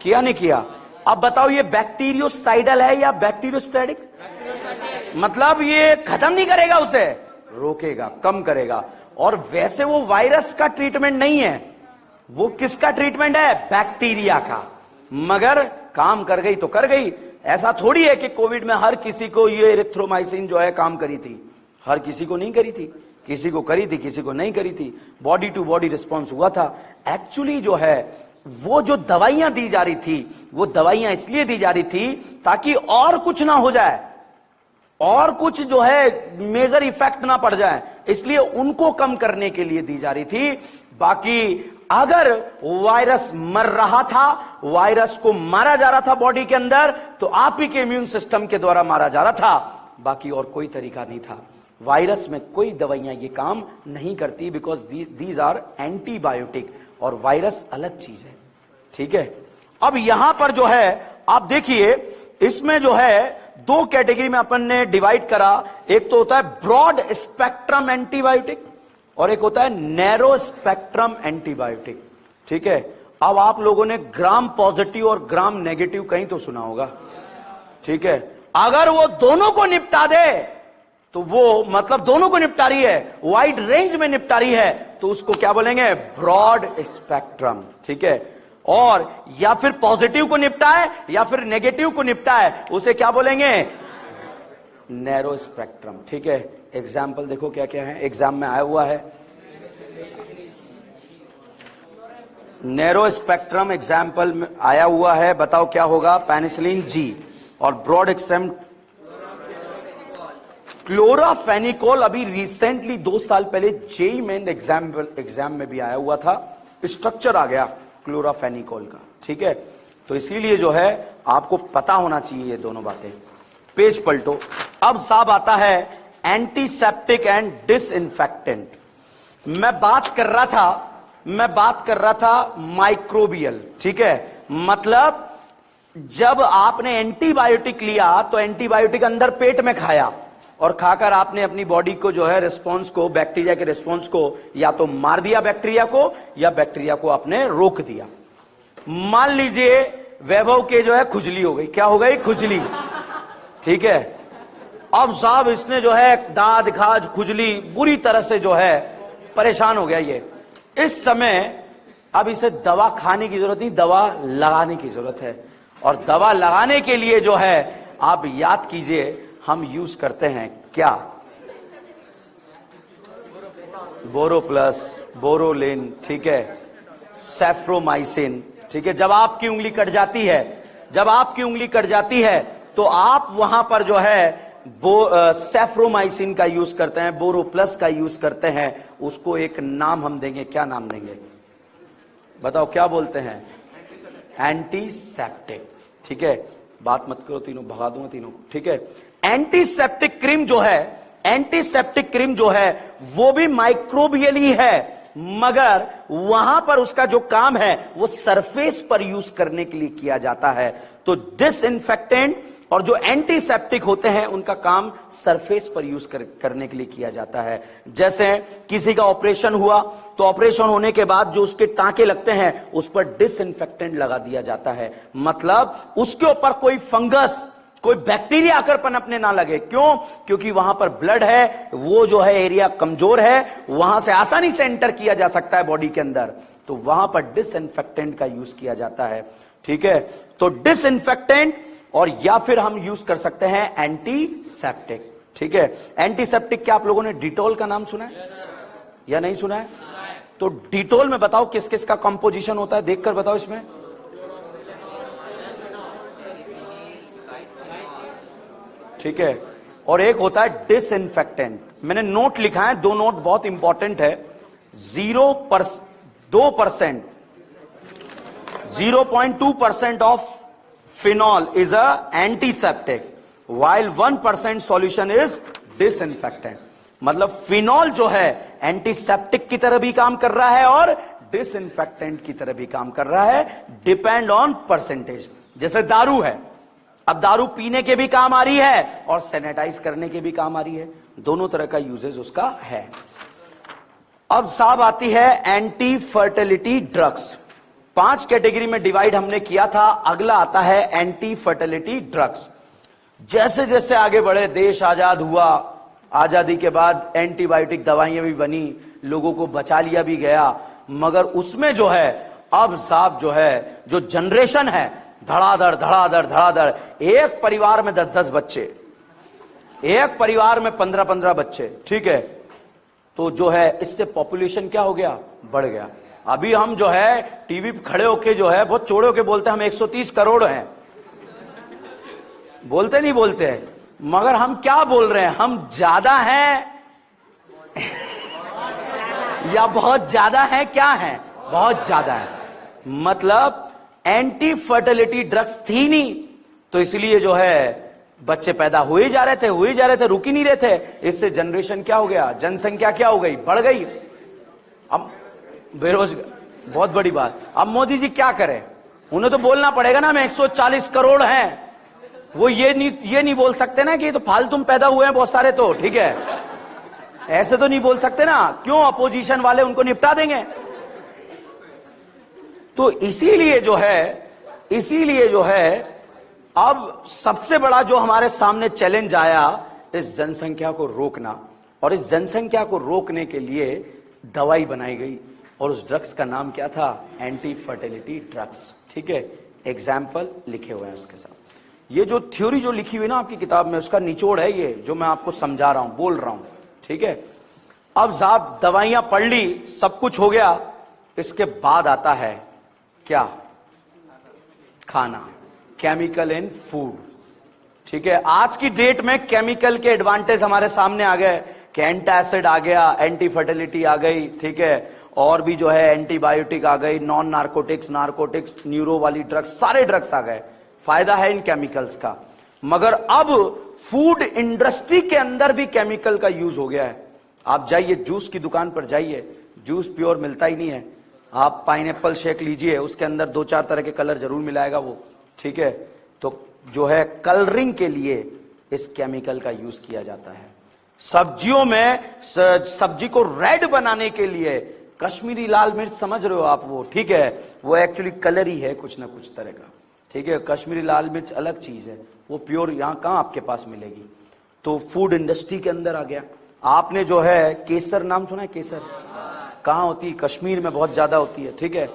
किया नहीं किया? अब बताओ ये बैक्टीरियोसाइडल है या बैक्टीरियोस्टैटिक? मतलब ये खत्म नहीं करेगा, उसे रोकेगा, कम करेगा। और वैसे वो वायरस का ट्रीटमेंट नहीं है, वो किसका ट्रीटमेंट है? बैक्टीरिया का। मगर काम कर गई तो कर गई, ऐसा थोड़ी है कि कोविड में हर किसी को ये एरिथ्रोमाइसिन जो है काम करी थी, हर किसी को नहीं करी थी, किसी को करी थी, किसी को नहीं करी थी, बॉडी टू बॉडी रिस्पॉन्स हुआ था। एक्चुअली जो है वो जो दवाइयां दी जा रही थी, वो दवाइयां इसलिए दी जा रही थी ताकि और कुछ ना हो जाए, और कुछ जो है मेजर इफेक्ट ना पड़ जाए, इसलिए उनको कम करने के लिए दी जा रही थी। बाकी अगर वायरस मर रहा था, वायरस को मारा जा रहा था बॉडी के अंदर, तो आप ही के इम्यून सिस्टम के द्वारा मारा जा रहा था, बाकी और कोई तरीका नहीं था। वायरस में कोई दवाइयां ये काम नहीं करती, बिकॉज दीज आर एंटीबायोटिक, और वायरस अलग चीज है। ठीक है, अब यहां पर जो है आप देखिए, इसमें जो है दो कैटेगरी में अपन ने डिवाइड करा। एक तो होता है ब्रॉड स्पेक्ट्रम एंटीबायोटिक और एक होता है नैरो स्पेक्ट्रम एंटीबायोटिक। ठीक है, अब आप लोगों ने ग्राम पॉजिटिव और ग्राम नेगेटिव कहीं तो सुना होगा। ठीक है, अगर वो दोनों को निपटा दे तो वो मतलब दोनों को निपटा रही है, वाइड रेंज में निपटा रही है, तो उसको क्या बोलेंगे? Broad spectrum. ठीक है, और या फिर पॉजिटिव को निपटाए या फिर नेगेटिव को निपटाए, उसे क्या बोलेंगे? Narrow spectrum. ठीक है, एग्जाम्पल देखो क्या क्या है, एग्जाम में आया हुआ है। नैरो स्पेक्ट्रम एग्जाम्पल में आया हुआ है, बताओ क्या होगा? Penicillin G. और ब्रॉड एक्सट्रीम क्लोराफेनिकोल, अभी रिसेंटली 2 साल पहले जेईई मेन एग्जाम में भी आया हुआ था, स्ट्रक्चर आ गया क्लोराफेनिकोल का। ठीक है, तो इसीलिए जो है आपको पता होना चाहिए ये दोनों बातें। पेज पलटो। अब साहब आता है एंटीसेप्टिक एंड डिसइंफेक्टेंट। मैं बात कर रहा था माइक्रोबियल। ठीक है, मतलब जब आपने एंटीबायोटिक लिया तो एंटीबायोटिक अंदर पेट में खाया, और खाकर आपने अपनी बॉडी को जो है रिस्पॉन्स को, बैक्टीरिया के रिस्पॉन्स को या तो मार दिया बैक्टीरिया को, या बैक्टीरिया को आपने रोक दिया। मान लीजिए वैभव के जो है खुजली हो गई। क्या हो गई? खुजली। ठीक है, अब साहब इसने जो है दाद खाज खुजली बुरी तरह से जो है परेशान हो गया ये। इस समय अब इसे दवा खाने की जरूरत नहीं, दवा लगाने की जरूरत है। और दवा लगाने के लिए जो है आप याद कीजिए, हम यूज करते हैं क्या? बोरो प्लस, बोरोलिन। ठीक है, सेफ्रोमाइसिन। ठीक है, जब आपकी उंगली कट जाती है तो आप वहां पर जो है सेफ्रोमाइसिन का यूज करते हैं, बोरो प्लस का यूज करते हैं। उसको एक नाम हम देंगे, क्या नाम देंगे? बताओ क्या बोलते हैं? एंटीसेप्टिक। ठीक है, बात मत करो, तीनों भगा दूंगा तीनों। ठीक है, एंटीसेप्टिक क्रीम जो है वो भी माइक्रोबियल ही है, मगर वहां पर उसका जो काम है वो सरफेस पर यूज करने के लिए किया जाता है। तो डिसइंफेक्टेंट और जो एंटीसेप्टिक होते हैं उनका काम सरफेस पर यूज करने के लिए किया जाता है। जैसे किसी का ऑपरेशन हुआ तो ऑपरेशन होने के बाद जो उसके टांके लगते हैं उस पर डिसइंफेक्टेंट लगा दिया जाता है, मतलब उसके ऊपर कोई फंगस, कोई बैक्टीरिया आकर पनपने ना लगे। क्यों? क्योंकि वहां पर ब्लड है, वो जो है एरिया कमजोर है, वहां से आसानी से एंटर किया जा सकता है बॉडी के अंदर, तो वहां पर डिसइंफेक्टेंट का यूज किया जाता है। ठीक है, तो डिसइंफेक्टेंट और या फिर हम यूज कर सकते हैं एंटीसेप्टिक। ठीक है, एंटीसेप्टिक क्या आप लोगों ने डिटॉल का नाम सुना है या नहीं सुना है? तो डिटॉल में बताओ किस किस का कंपोजिशन होता है, देखकर बताओ इसमें। ठीक है, और एक होता है डिसइंफेक्टेंट। मैंने नोट लिखा है, 2 नोट बहुत इंपॉर्टेंट है। 0.2% of phenol is a antiseptic while 1% solution is disinfectant। मतलब फिनॉल जो है एंटीसेप्टिक की तरह भी काम कर रहा है और डिसइंफेक्टेंट की तरह भी काम कर रहा है, डिपेंड ऑन परसेंटेज। जैसे दारू है, अब दारू पीने के भी काम आ रही है और सैनिटाइज करने के भी काम आ रही है, दोनों तरह का यूजेज उसका है। अब साहब आती है एंटी फर्टिलिटी ड्रग्स। 5 कैटेगरी में डिवाइड हमने किया था, अगला आता है एंटी फर्टिलिटी ड्रग्स। जैसे जैसे आगे बढ़े, देश आजाद हुआ, आजादी के बाद एंटीबायोटिक दवाइयां भी बनी, लोगों को बचा लिया भी गया, मगर उसमें जो है अब साहब जो है जो जनरेशन है धड़ाधड़ धड़ाधड़ धड़ाधड़, एक परिवार में 10-10 बच्चे, एक परिवार में 15-15 बच्चे, ठीक है। तो जो है इससे पॉपुलेशन क्या हो गया, बढ़ गया। अभी हम जो है टीवी पे खड़े होके जो है बहुत चौड़े होके बोलते हैं हम 130 करोड़ हैं, बोलते नहीं बोलते हैं, मगर हम क्या बोल रहे हैं, हम ज्यादा हैं या बहुत ज्यादा है, क्या है, बहुत ज्यादा है। मतलब एंटी फर्टिलिटी ड्रग्स थी नहीं, तो इसलिए जो है बच्चे पैदा हुए जा रहे थे, रुक ही नहीं रहे थे। इससे जनरेशन क्या हो गया, जनसंख्या क्या हो गई, बढ़ गई। अब बेरोजगार, बहुत बड़ी बात। अब मोदी जी क्या करें, उन्हें तो बोलना पड़ेगा ना, हम 140 करोड़ हैं। वो ये नहीं बोल सकते ना कि तो फालतू में पैदा हुए हैं बहुत सारे, तो ठीक है, ऐसे तो नहीं बोल सकते ना। क्यों, अपोजिशन वाले उनको निपटा देंगे। तो इसीलिए जो है अब सबसे बड़ा जो हमारे सामने चैलेंज आया, इस जनसंख्या को रोकना। और इस जनसंख्या को रोकने के लिए दवाई बनाई गई, और उस ड्रग्स का नाम क्या था, एंटी फर्टिलिटी ड्रग्स, ठीक है। एग्जाम्पल लिखे हुए हैं उसके साथ। ये जो थ्योरी जो लिखी हुई ना आपकी किताब में, उसका निचोड़ है ये जो मैं आपको समझा रहा हूं, बोल रहा हूं, ठीक है। अब साहब दवाइयां पढ़ ली, सब कुछ हो गया, इसके बाद आता है क्या, खाना, केमिकल इन फूड, ठीक है। आज की डेट में केमिकल के एडवांटेज हमारे सामने आ गए कि एंटासिड आ गया, एंटी फर्टिलिटी आ गई, ठीक है, और भी जो है एंटीबायोटिक आ गई, नॉन नार्कोटिक्स, नार्कोटिक्स, न्यूरो वाली ड्रग्स, सारे ड्रग्स आ गए। फायदा है इन केमिकल्स का, मगर अब फूड इंडस्ट्री के अंदर भी केमिकल का यूज हो गया है। आप जाइए जूस की दुकान पर जाइए, जूस प्योर मिलता ही नहीं है। आप पाइनएप्पल शेक लीजिए, उसके अंदर 2-4 तरह के कलर जरूर मिलाएगा वो, ठीक है। तो जो है कलरिंग के लिए इस केमिकल का यूज किया जाता है। सब्जियों में सब्जी को रेड बनाने के लिए कश्मीरी लाल मिर्च, समझ रहे हो आप वो, ठीक है, वो एक्चुअली कलर ही है कुछ ना कुछ तरह का, ठीक है। कश्मीरी लाल मिर्च अलग चीज है, वो प्योर यहां कहां आपके पास मिलेगी। तो फूड इंडस्ट्री के अंदर आ गया। आपने जो है केसर नाम सुना है, केसर कहां होती है, कश्मीर में बहुत ज्यादा होती है, ठीक है।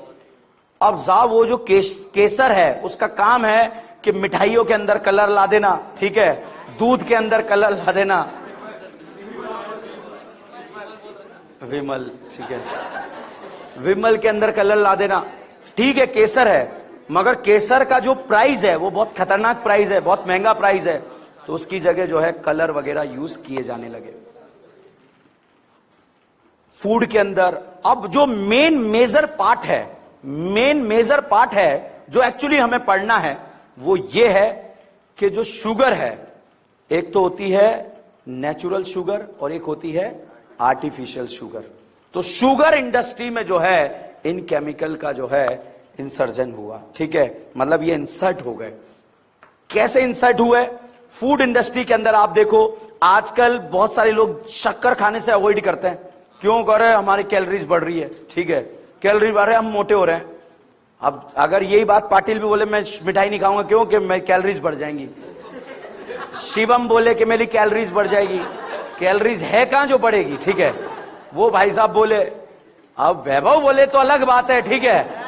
अब साहब वो जो केसर है, उसका काम है कि मिठाइयों के अंदर कलर ला देना, ठीक है, दूध के अंदर कलर ला देना, विमल, ठीक है, विमल के अंदर कलर ला देना, ठीक है, केसर है। मगर केसर का जो प्राइस है वो बहुत खतरनाक प्राइस है, बहुत महंगा प्राइस है, तो उसकी जगह जो है कलर वगैरह यूज किए जाने लगे फूड के अंदर। अब जो मेन मेजर पार्ट है जो एक्चुअली हमें पढ़ना है, वो ये है कि जो शुगर है, एक तो होती है नेचुरल शुगर और एक होती है आर्टिफिशियल शुगर। तो शुगर इंडस्ट्री में जो है इन केमिकल का जो है इंसर्जन हुआ, ठीक है, मतलब ये इंसर्ट हो गए। कैसे इंसर्ट हुए, फूड इंडस्ट्री के अंदर आप देखो आजकल बहुत सारे लोग शक्कर खाने से अवॉइड करते हैं। क्यों कर रहे हैं, हमारी कैलोरीज बढ़ रही है, ठीक है, कैलोरी बढ़ रहे हैं, हम मोटे हो रहे हैं। अब अगर यही बात पाटिल भी बोले मैं मिठाई नहीं खाऊंगा, क्यों, कि मेरी कैलोरीज बढ़ जाएंगी। शिवम बोले कि मेरी कैलोरीज बढ़ जाएगी, कैलोरीज है कहां जो बढ़ेगी, ठीक है। वो भाई साहब बोले, अब वैभव बोले तो अलग बात है, ठीक है,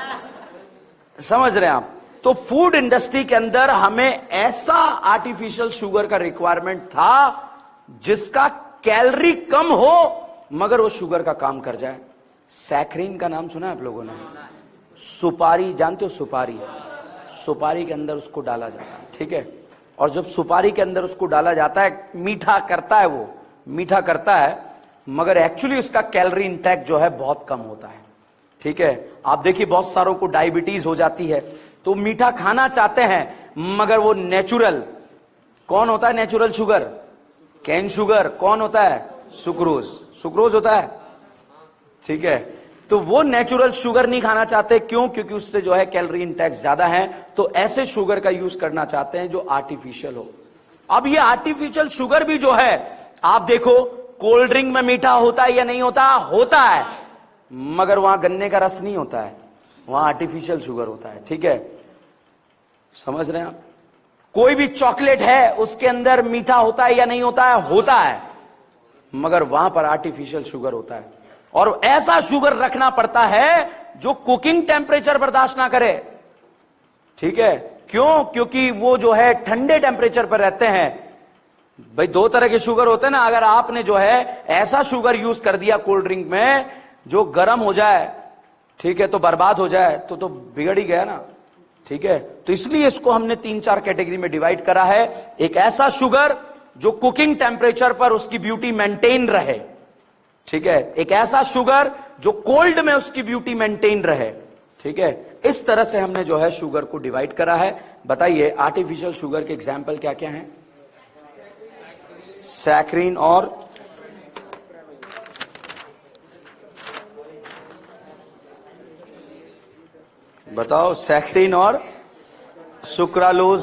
समझ रहे हैं आप। तो फूड इंडस्ट्री के अंदर हमें ऐसा आर्टिफिशियल शुगर का रिक्वायरमेंट था जिसका कैलोरी कम हो मगर वो शुगर का काम कर जाए। सैकरीन का नाम सुना है आप लोगों ने, सुपारी जानते हो, सुपारी के अंदर उसको डाला जाता है, ठीक है। और जब सुपारी के अंदर उसको डाला जाता है, मीठा करता है, वो मीठा करता है, मगर एक्चुअली उसका कैलोरी इंटेक जो है बहुत कम होता है, ठीक है। आप देखिए बहुत सारों को डायबिटीज हो जाती है, तो मीठा खाना चाहते हैं, मगर वो नेचुरल कौन होता है, नेचुरल शुगर, कैन शुगर कौन होता है, सुक्रोज होता है, ठीक है। तो वो नेचुरल शुगर नहीं खाना चाहते, क्यों, क्योंकि उससे जो है कैलोरी इंटेक्स ज्यादा है। तो ऐसे शुगर का यूज करना चाहते हैं जो आर्टिफिशियल हो। अब ये आर्टिफिशियल शुगर भी जो है, आप देखो कोल्ड ड्रिंक में मीठा होता है या नहीं होता, होता है, मगर वहां गन्ने का रस नहीं होता है, वहां आर्टिफिशियल शुगर होता है, ठीक है, समझ रहे हैं आप। कोई भी चॉकलेट है उसके अंदर मीठा होता है या नहीं होता है, होता है, मगर वहां पर आर्टिफिशियल शुगर होता है। और ऐसा शुगर रखना पड़ता है जो कुकिंग टेम्परेचर बर्दाश्त ना करे, ठीक है। क्यों? क्योंकि वो जो है ठंडे टेम्परेचर पर रहते हैं। भाई दो तरह के शुगर होते हैं ना, अगर आपने जो है ऐसा शुगर यूज कर दिया कोल्ड ड्रिंक में जो गर्म हो जाए, ठीक है, तो बर्बाद हो जाए, तो बिगड़ ही गया ना, ठीक है। तो इसलिए इसको हमने 3-4 कैटेगरी में डिवाइड करा है। एक ऐसा शुगर जो कुकिंग टेम्परेचर पर उसकी ब्यूटी मेंटेन रहे, ठीक है। एक ऐसा शुगर जो कोल्ड में उसकी ब्यूटी मेंटेन रहे, ठीक है। इस तरह से हमने जो है शुगर को डिवाइड करा है। बताइए आर्टिफिशियल शुगर के एग्जाम्पल क्या क्या हैं? सैकरीन और बताओ, सैकरीन और सुक्रालोज।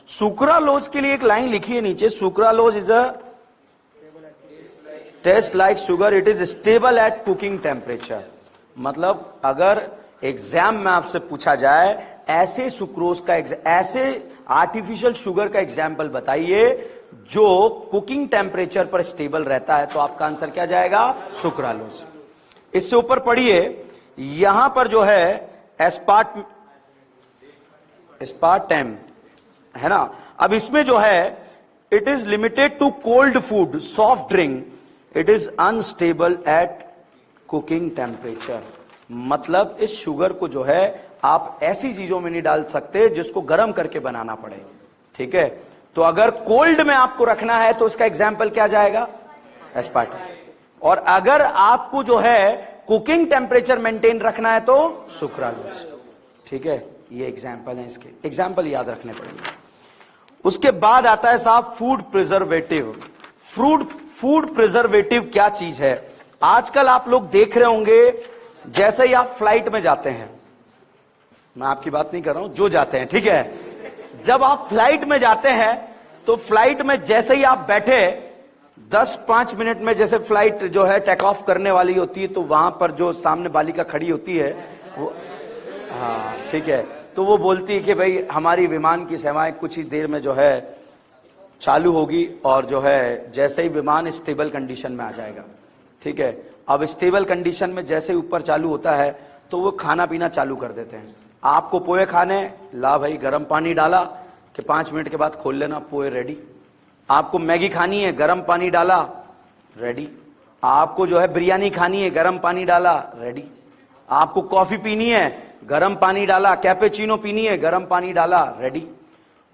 सुक्रालोज के लिए एक लाइन लिखी है नीचे, sucralose is a taste like sugar, it is stable at cooking temperature. मतलब अगर एग्जाम में आपसे पूछा जाए ऐसे सुक्रोज का, ऐसे आर्टिफिशियल शुगर का एग्जाम्पल बताइए जो कुकिंग टेम्परेचर पर स्टेबल रहता है, तो आपका आंसर क्या जाएगा? सुक्रालोज। इससे ऊपर पढ़िए, यहां पर जो है एस्पार्टेम है ना। अब इसमें जो है it is limited to cold food, soft drink, it is unstable at cooking temperature. मतलब इस शुगर को जो है आप ऐसी चीजों में नहीं डाल सकते जिसको गर्म करके बनाना पड़े, ठीक है। तो अगर कोल्ड में आपको रखना है तो इसका एग्जाम्पल क्या जाएगा? एस्पार्टेम। और अगर आपको जो है कुकिंग टेम्परेचर मेंटेन रखना है तो सुक्रालोज, ठीक है। ये एग्जाम्पल है, इसके एग्जाम्पल याद रखने पड़ेंगे। उसके बाद आता है साहब फूड प्रिजर्वेटिव। फूड प्रिजर्वेटिव क्या चीज है? आजकल आप लोग देख रहे होंगे, जैसे ही आप फ्लाइट में जाते हैं, मैं आपकी बात नहीं कर रहा हूं, जो जाते हैं, ठीक है। जब आप फ्लाइट में जाते हैं तो फ्लाइट में जैसे ही आप बैठे 10-5 मिनट में, जैसे फ्लाइट जो है टेक ऑफ करने वाली होती है, तो वहां पर जो सामने बालिका खड़ी होती है वो, हाँ ठीक है, तो वो बोलती है कि भाई हमारी विमान की सेवाएं कुछ ही देर में जो है चालू होगी, और जो है जैसे ही विमान स्टेबल कंडीशन में आ जाएगा, ठीक है। अब स्टेबल कंडीशन में जैसे ही ऊपर चालू होता है तो वो खाना पीना चालू कर देते हैं। आपको पोहे खाने, ला भाई गर्म पानी डाला कि 5 मिनट के बाद खोल लेना, पोहे रेडी। आपको मैगी खानी है, गर्म पानी डाला, रेडी। आपको जो है बिरयानी खानी है, गर्म पानी डाला, रेडी। आपको कॉफी पीनी है, गर्म पानी डाला, कैपेचिनो पीनी है, गर्म पानी डाला, रेडी।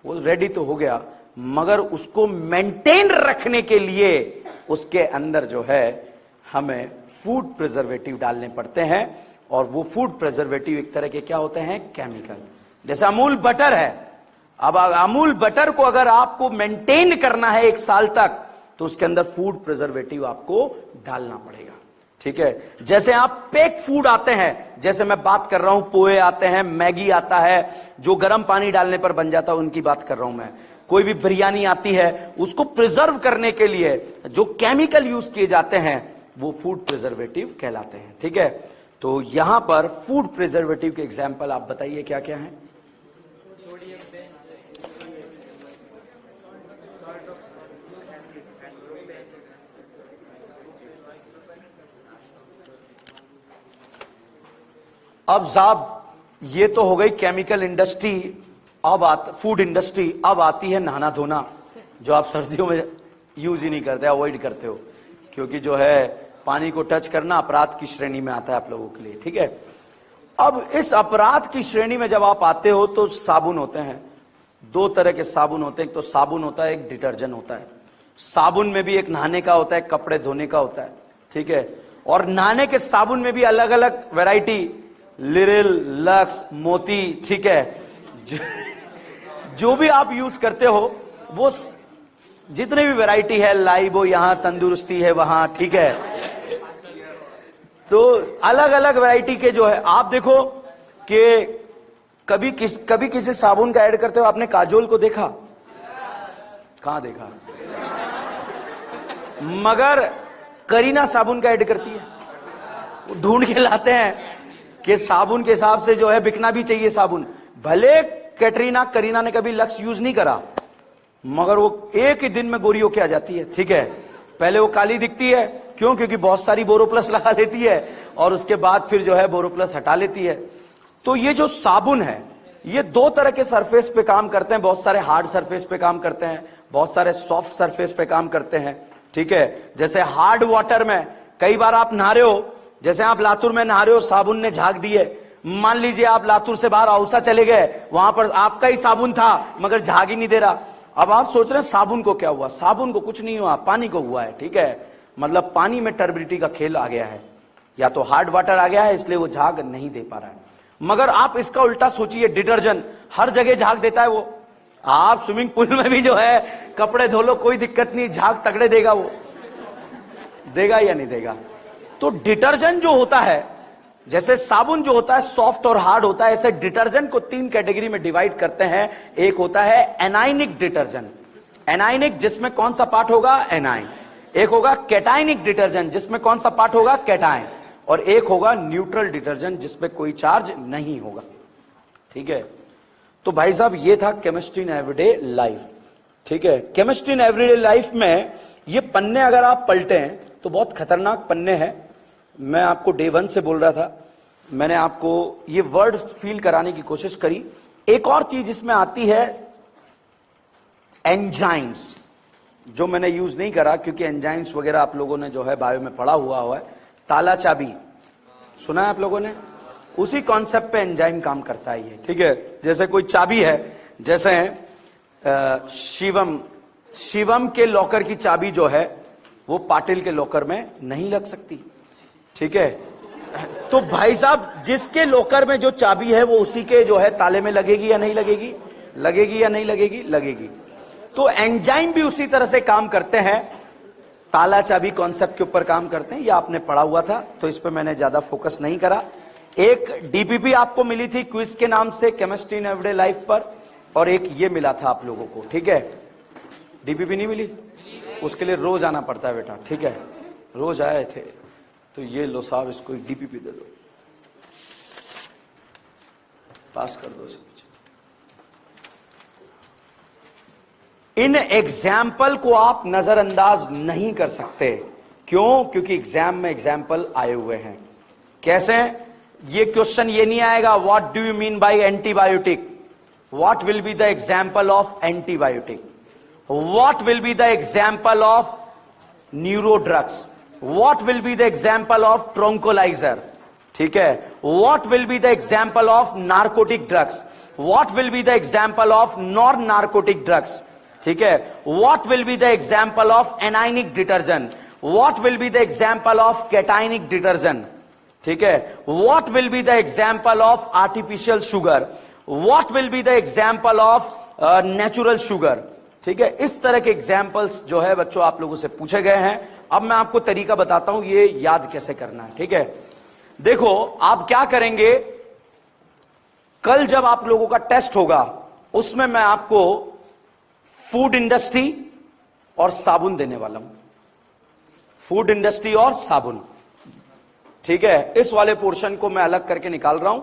वो रेडी तो हो गया, मगर उसको मेंटेन रखने के लिए उसके अंदर जो है हमें फूड प्रिजर्वेटिव डालने पड़ते हैं। और वो फूड प्रिजर्वेटिव एक तरह के क्या होते हैं? केमिकल। जैसे अमूल बटर है, अब अमूल बटर को अगर आपको मेंटेन करना है 1 साल तक, तो उसके अंदर फूड प्रिजर्वेटिव आपको डालना पड़ेगा, ठीक है। जैसे आप पैक फूड आते हैं, जैसे मैं बात कर रहा हूं, पोहे आते हैं, मैगी आता है, जो गर्म पानी डालने पर बन जाता है, उनकी बात कर रहा हूं मैं। कोई भी बिरयानी आती है, उसको प्रिजर्व करने के लिए जो केमिकल यूज किए जाते हैं वो फूड प्रिजर्वेटिव कहलाते हैं, ठीक है। तो यहां पर फूड प्रिजर्वेटिव के एग्जाम्पल आप बताइए क्या क्या हैं? अब साहब ये तो हो गई केमिकल इंडस्ट्री, अब फूड इंडस्ट्री। अब आती है नहाना धोना, जो आप सर्दियों में यूज ही नहीं करते, अवॉइड करते हो, क्योंकि जो है पानी को टच करना अपराध की श्रेणी में आता है आप लोगों के लिए, ठीक है। अब इस अपराध की श्रेणी में जब आप आते हो तो साबुन होते हैं, 2 तरह के साबुन होते हैं। एक तो साबुन होता है, एक डिटर्जेंट होता है। साबुन में भी एक नहाने का होता है, कपड़े धोने का होता है, ठीक है। और नहाने के साबुन में भी अलग अलग वैरायटी, लिरिल, लक्स, मोती, ठीक है। जो भी आप यूज करते हो, वो जितने भी वैरायटी है, लाइबो यहां, तंदुरुस्ती है वहां, ठीक है। तो अलग अलग वैरायटी के जो है, आप देखो कि कभी किसी साबुन का ऐड करते हो आपने काजोल को देखा? कहां देखा? मगर करीना साबुन का ऐड करती है, ढूंढ के लाते हैं कि साबुन के हिसाब से जो है बिकना भी चाहिए साबुन। भले करीना ने कभी लक्स यूज नहीं करा, मगर वो एक ही दिन में गोरी होके आ जाती है, ठीक है। पहले वो काली दिखती है, क्यों? क्योंकि बहुत सारी बोरोप्लस लगा लेती है और उसके बाद फिर जो है बोरोप्लस हटा लेती है। तो ये जो साबुन है ये दो तरह के सरफेस पे काम करते हैं, बहुत सारे हार्ड सरफेस पे काम करते हैं, बहुत सारे सॉफ्ट सरफेस पे काम करते हैं। ठीक है, जैसे हार्ड वाटर में कई बार आप नहा रहे हो, जैसे आप लातूर में नहा रहे हो, साबुन ने झाग दी है, मान लीजिए आप लातूर से बाहर औसा चले गए, वहां पर आपका ही साबुन था मगर झाग ही नहीं दे रहा। अब आप सोच रहे हैं साबुन को क्या हुआ? साबुन को कुछ नहीं हुआ, पानी को हुआ है। ठीक है, मतलब पानी में टर्बिडिटी का खेल आ गया है, या तो हार्ड वाटर आ गया है इसलिए वो झाग नहीं दे पा रहा है। मगर आप इसका उल्टा सोचिए, डिटर्जेंट हर जगह झाग देता है वो। आप स्विमिंग पूल में भी जो है कपड़े धो लो, कोई दिक्कत नहीं, झाग तगड़े देगा वो, देगा या नहीं देगा? तो डिटर्जेंट जो होता है, जैसे साबुन जो होता है सॉफ्ट और हार्ड होता है, ऐसे डिटर्जेंट को तीन कैटेगरी में डिवाइड करते हैं। एक होता है एनाइनिक डिटर्जेंट, एनाइनिक जिसमें कौन सा पार्ट होगा? एनाइन। एक होगा कैटाइनिक डिटर्जेंट जिसमें कौन सा पार्ट होगा? कैटाइन। और एक होगा न्यूट्रल डिटर्जेंट जिसमें कोई चार्ज नहीं होगा। ठीक है, तो भाई साहब ये था केमिस्ट्री इन एवरीडे लाइफ। ठीक है, केमिस्ट्री इन एवरीडे लाइफ में ये पन्ने अगर आप पलटे हैं तो बहुत खतरनाक पन्ने हैं। मैं आपको डे 1 से बोल रहा था, मैंने आपको ये वर्ड फील कराने की कोशिश करी। एक और चीज इसमें आती है एंजाइम्स, जो मैंने यूज नहीं करा क्योंकि एंजाइम्स वगैरह आप लोगों ने जो है बायो में पढ़ा हुआ है। ताला चाबी सुना है आप लोगों ने? उसी कॉन्सेप्ट पे एंजाइम काम करता है ये। ठीक है, जैसे कोई चाबी है, जैसे शिवम के लॉकर की चाबी जो है वो पाटिल के लॉकर में नहीं लग सकती। ठीक है, तो भाई साहब जिसके लॉकर में जो चाबी है वो उसी के जो है ताले में लगेगी या नहीं लगेगी? लगेगी या नहीं लगेगी? लगेगी। तो एंजाइम भी उसी तरह से काम करते हैं, ताला चाबी कॉन्सेप्ट के ऊपर काम करते हैं। ये आपने पढ़ा हुआ था तो इस पर मैंने ज्यादा फोकस नहीं करा। एक डीपीपी आपको मिली थी क्विज के नाम से, केमिस्ट्री इन एवरीडे लाइफ पर, और एक ये मिला था आप लोगों को। ठीक है, डीपीपी नहीं मिली, उसके लिए रोज आना पड़ता है बेटा। ठीक है, रोज आए थे तो ये लो साहब, इसको डीपीपी दे दो, पास कर दो सब। इन एग्जाम्पल को आप नजरअंदाज नहीं कर सकते। क्यों? क्योंकि एग्जाम में एग्जाम्पल आए हुए हैं। कैसे? ये क्वेश्चन ये नहीं आएगा what do you mean by antibiotic, what will be the example of antibiotic, what will be the example of neuro drugs, what will be the example of tranquilizer. ठीक है, what will be the example of narcotic drugs, what will be the example of non narcotic drugs. ठीक है, what will be the example of anionic detergent, what will be the example of cationic detergent. ठीक है, what will be the example of artificial sugar, what will be the example of natural sugar. ठीक है, इस तरह के examples जो है बच्चों आप लोगों से पूछे गए हैं। अब मैं आपको तरीका बताता हूं ये याद कैसे करना है। ठीक है, देखो आप क्या करेंगे, कल जब आप लोगों का टेस्ट होगा उसमें मैं आपको फूड इंडस्ट्री और साबुन देने वाला हूं, फूड इंडस्ट्री और साबुन। ठीक है, इस वाले पोर्शन को मैं अलग करके निकाल रहा हूं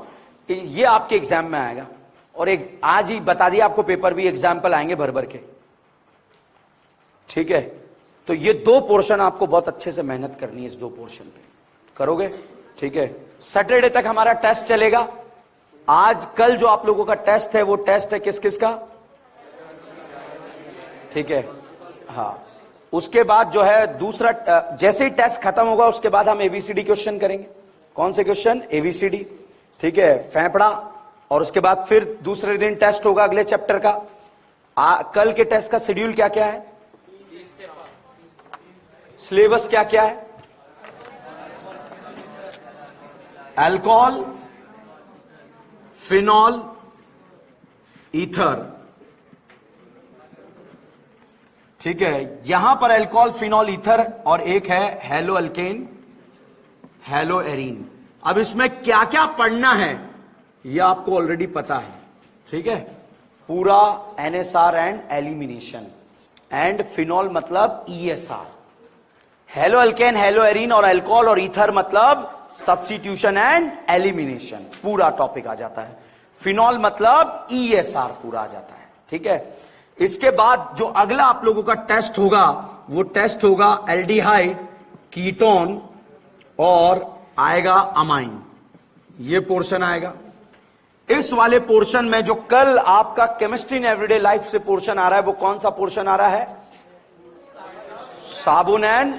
कि ये आपके एग्जाम में आएगा। और एक आज ही बता दिया आपको, पेपर भी एग्जाम्पल आएंगे भर भर के। ठीक है, तो ये दो पोर्शन आपको बहुत अच्छे से मेहनत करनी है, इस दो पोर्शन पे करोगे। ठीक है, सैटरडे तक हमारा टेस्ट चलेगा। आज कल जो आप लोगों का टेस्ट है वो टेस्ट है किस किस का? ठीक है, हाँ, उसके बाद जो है दूसरा, जैसे ही टेस्ट खत्म होगा उसके बाद हम एबीसीडी क्वेश्चन करेंगे। कौन से क्वेश्चन? एबीसीडी। ठीक है, फेफड़ा, और उसके बाद फिर दूसरे दिन टेस्ट होगा अगले चैप्टर का। कल के टेस्ट का शेड्यूल क्या क्या है, सिलेबस क्या क्या है? Alcohol, phenol, ether. ठीक है, यहां पर अल्कोहल, फिनॉल, ईथर, और एक है हेलो अल्केन, हेलो एरीन। अब इसमें क्या क्या पढ़ना है यह आपको ऑलरेडी पता है। ठीक है, पूरा NSR and elimination, and phenol मतलब ESR, haloalkane, haloarene और अल्कोहल और ईथर मतलब सब्स्टिट्यूशन एंड एलिमिनेशन, पूरा टॉपिक आ जाता है। फिनॉल मतलब ईएसआर पूरा आ जाता है। ठीक है, इसके बाद जो अगला आप लोगों का टेस्ट होगा वो टेस्ट होगा एल्डिहाइड कीटोन और आएगा अमाइन, ये पोर्शन आएगा। इस वाले पोर्शन में जो कल आपका केमिस्ट्री इन एवरीडे लाइफ से पोर्शन आ रहा है, वो कौन सा पोर्शन आ रहा है? साबुन and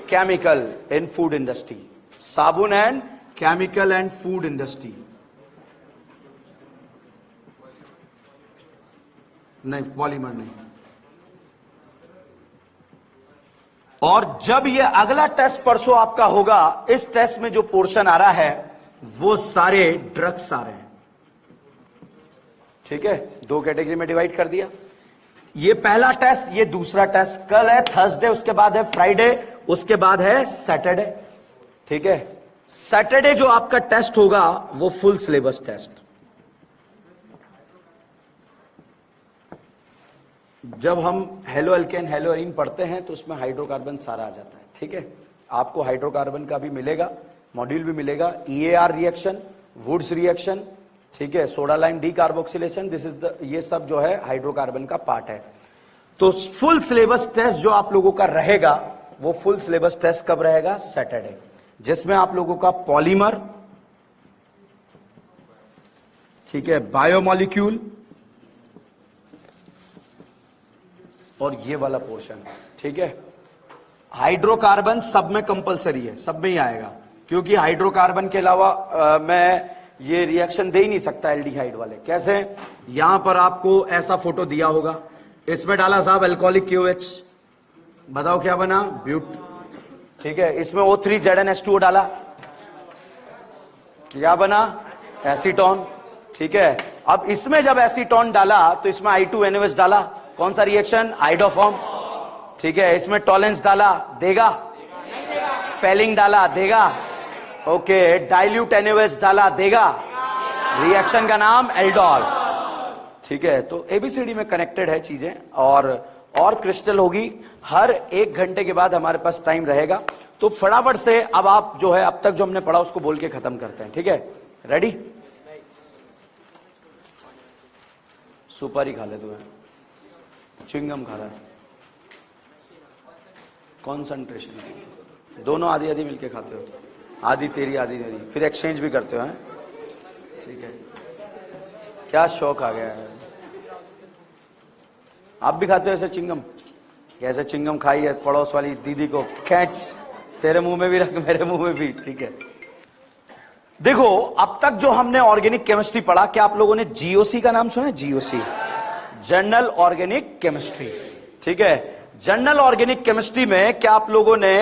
chemical in food industry, साबुन and chemical and food industry. नहीं, पॉलीमर नहीं। और जब ये अगला टेस्ट परसों आपका होगा, इस टेस्ट में जो पोर्शन आ रहा है वो सारे ड्रग्स आ रहे हैं। ठीक है, दो कैटेगरी में डिवाइड कर दिया। ये पहला टेस्ट, ये दूसरा टेस्ट। कल है थर्सडे, उसके बाद है फ्राइडे, उसके बाद है सैटरडे। ठीक है, सैटरडे जो आपका टेस्ट होगा वो फुल सिलेबस टेस्ट। जब हम हेलो एल्केन हेलो एरीन पढ़ते हैं तो उसमें हाइड्रोकार्बन सारा आ जाता है। ठीक है, आपको हाइड्रोकार्बन का भी मिलेगा, मॉड्यूल भी मिलेगा। EAR रिएक्शन, वुड्स रिएक्शन, ठीक है, soda lime D carboxylation, this is the, ये सब जो है हाइड्रोकार्बन का पार्ट है। तो फुल सिलेबस टेस्ट जो आप लोगों का रहेगा, वो फुल सिलेबस टेस्ट कब रहेगा? सैटरडे, जिसमें आप लोगों का पॉलीमर, ठीक है, बायोमोलिक्यूल और ये वाला पोर्शन। ठीक है, हाइड्रोकार्बन सब में कंपलसरी है, सब में ही आएगा, क्योंकि हाइड्रोकार्बन के अलावा मैं ये रिएक्शन दे ही नहीं सकता एल्डिहाइड वाले। कैसे? यहां पर आपको ऐसा फोटो दिया होगा, इसमें डाला साहब अल्कोहलिक QH, बताओ क्या बना? ब्यूट। ठीक है, इसमें O3ZnH2O डाला, क्या बना? एसीटोन। ठीक है, अब इसमें जब एसीटोन डाला तो इसमें I2NOH डाला, कौन सा रिएक्शन? आइडोफॉर्म। ठीक है, इसमें टॉलेंस डाला, देगा? फेलिंग डाला, देगा? ओके, डाइल्यूट NaOH डाला, देगा? रिएक्शन का नाम एल्डोल। ठीक है, तो ABCD में कनेक्टेड है चीजें, और क्रिस्टल होगी। हर 1 घंटे के बाद हमारे पास टाइम रहेगा, तो फटाफट से अब आप जो है अब तक जो हमने पढ़ा उसको बोल के खत्म करते हैं। ठीक है, रेडी? सुपारी खा ले, तुम्हें च्युइंगम खा रहा है, कॉन्सेंट्रेशन। दोनों आधी आधी मिलके खाते हो, आधी तेरी आधी मेरी, फिर एक्सचेंज भी करते हो हैं? ठीक है, क्या शौक आ गया है। आप भी खाते हो ऐसे चिंगम? कैसे चिंगम खाई है पड़ोस वाली दीदी को खींच, तेरे मुंह में भी रख, मेरे मुंह में भी। ठीक है, देखो अब तक जो हमने ऑर्गेनिक केमिस्ट्री पढ़ा, क्या आप लोगों ने GOC का नाम सुना है? GOC, journal organic chemistry. ठीक है, जर्नल ऑर्गेनिक केमिस्ट्री में क्या आप लोगों ने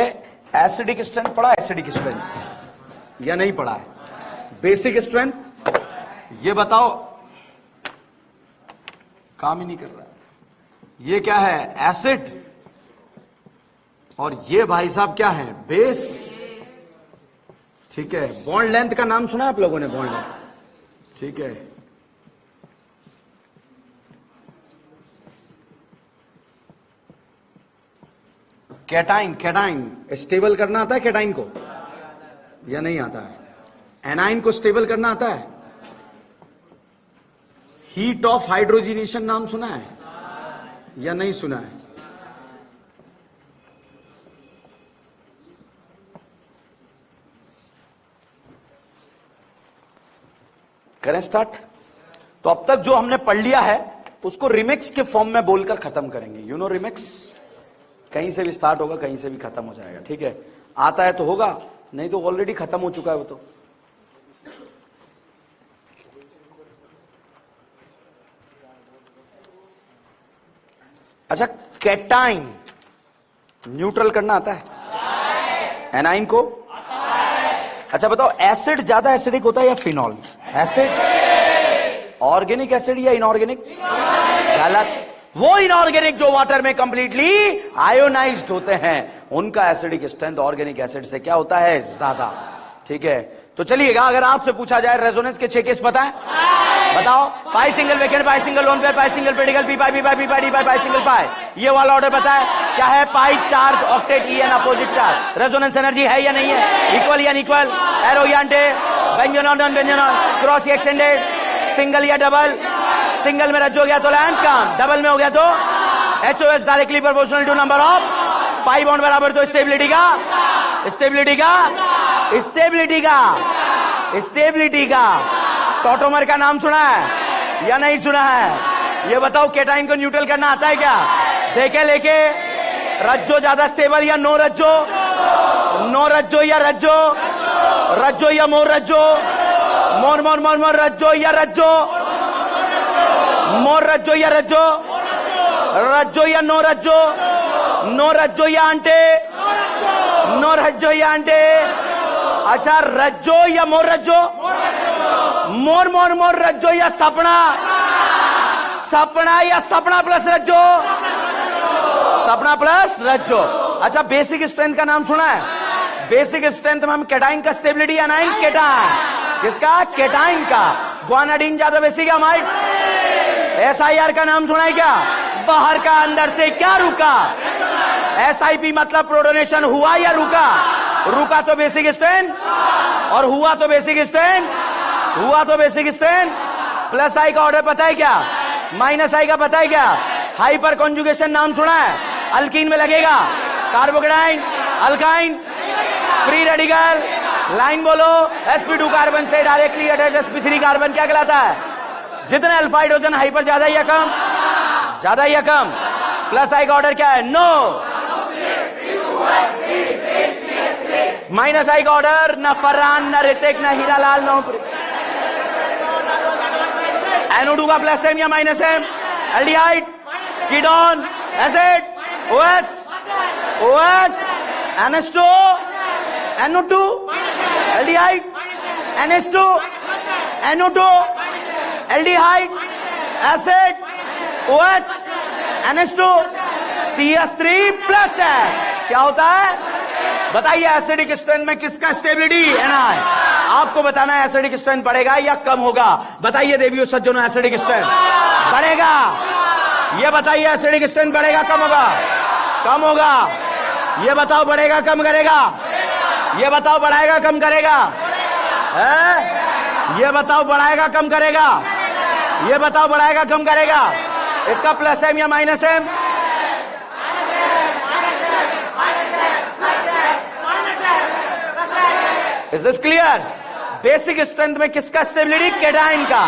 एसिडिक स्ट्रेंथ पढ़ा? एसिडिक स्ट्रेंथ या नहीं पढ़ा है? बेसिक स्ट्रेंथ, ये बताओ, काम ही नहीं कर रहा है। ये क्या है? एसिड। और ये भाई साहब क्या है? बेस। ठीक है, बॉन्ड लेंथ का नाम सुना है आप लोगों ने? Bond length. ठीक है, कैटाइन, कैटाइन स्टेबल करना आता है कैटाइन को या नहीं आता है? एनाइन को स्टेबल करना आता है? हीट ऑफ हाइड्रोजिनेशन नाम सुना है या नहीं सुना है? करें स्टार्ट? तो अब तक जो हमने पढ़ लिया है उसको रिमिक्स के फॉर्म में बोलकर खत्म करेंगे। यू नो रिमिक्स, कहीं से भी स्टार्ट होगा, कहीं से भी खत्म हो जाएगा। ठीक है, आता है तो होगा, नहीं तो ऑलरेडी खत्म हो चुका है वो तो। अच्छा, कैटाइन न्यूट्रल करना आता है? एनाइन को? अच्छा बताओ, एसिड ज्यादा एसिडिक होता है या फिनॉल? एसिड। ऑर्गेनिक एसिड या इनऑर्गेनिक? गलत। वो इनऑर्गेनिक जो वाटर में कंप्लीटली आयोनाइज्ड होते हैं, उनका एसिडिक स्ट्रेंथ ऑर्गेनिक एसिड से क्या होता है? ज्यादा। ठीक है, तो चलिएगा, अगर आपसे पूछा जाए रेजोनेंस के 6 केस पता है? बताओ। Pi single vacant, pi single lone pair, pi single radical, p pi, p pi, p pi, d pi, pi single pi. ये वाला ऑर्डर पता है क्या है? Pi charge, octet, E N opposite charge. Resonance energy है या नहीं है? इक्वल या इक्वल? एरो या anti? Benzenoid, non benzenoid? Cross या एक्सटेंडेड? सिंगल या डबल? सिंगल में रज हो गया तो लेंथ कम, डबल में हो गया तो HOS directly proportional to number of pi bond बराबर तो स्टेबिलिटी का स्टेबिलिटी का, स्टेबिलिटी का, स्टेबिलिटी का टॉटोमर का नाम सुना है या नहीं सुना है? ये बताओ, केटाइन को न्यूट्रल करना आता है क्या? देखे लेके, रज्जो ज्यादा स्टेबल या नो रज्जो? नो रज्जो या रज्जो? रज्जो या मोर रज्जो? मोर मोर मोर मोर रज्जो या रज्जो? मोर रज्जो या रज्जो? रज्जो या नो रज्जो? नो रज्जो या आंटे? नो रज्जो या आंटे? अच्छा, रज्जो या मोर रज्जो? मोर मोर मोर रज्जो या सपना? सपना या सपना प्लस रज्जो? सपना प्लस रज्जो। अच्छा, बेसिक स्ट्रेंथ का नाम सुना है? बेसिक स्ट्रेंथ में हम केटाइन का स्टेबिलिटी, एनाइन केटाइन, किसका? केटाइन का। ग्वानाडीन ज्यादा बेसिक है हमारी। SIR का नाम सुना है क्या? बाहर का अंदर से क्या रुका? SIP मतलब प्रोटोनेशन हुआ या रुका? रुका तो बेसिक स्ट्रेंथ, और हुआ तो बेसिक स्ट्रेंथ, हुआ तो बेसिक स्ट्रेंथ। प्लस आई का ऑर्डर पता है क्या? माइनस आई का पता है क्या? हाइपर कॉन्जुगेशन नाम सुना है? अल्कीन में लगेगा carbocation, alkyne, free radical, line बोलो। sp2 कार्बन से डायरेक्टली अटैच sp3 कार्बन क्या कहलाता है? जितना अल्फा हाइड्रोजन हाइपर ज्यादा या कम? ज्यादा या कम? प्लस आई का ऑर्डर क्या है? नो। माइनस आई का ऑर्डर न फरहान, न ऋतिक, न हीरालाल, न NO2 का प्लस एम या minus M? Aldehyde, ketone, acid, OH, OH, NH2, NO2, aldehyde, NH2, NO2, aldehyde, acid, OH, NH2, CS3 plus है। क्या होता है? बताइए, एसिडिक स्ट्रेंथ में किसका स्टेबिलिटी? NI। आपको बताना है एसिडिक स्ट्रेंथ बढ़ेगा या कम होगा। बताइए देवियों सज्जनों, एसिडिक स्ट्रेंथ बढ़ेगा। ये बताइए, एसिडिक स्ट्रेंथ बढ़ेगा कम होगा? कम होगा। ये बताओ, बढ़ेगा कम करेगा? ये बताओ, बढ़ाएगा कम करेगा? ये बताओ, बढ़ाएगा कम करेगा? ये बताओ, बढ़ाएगा कम करेगा? इसका प्लस एम या minus M? Is this clear? Basic strength में किसका स्टेबिलिटी? केटाइन का।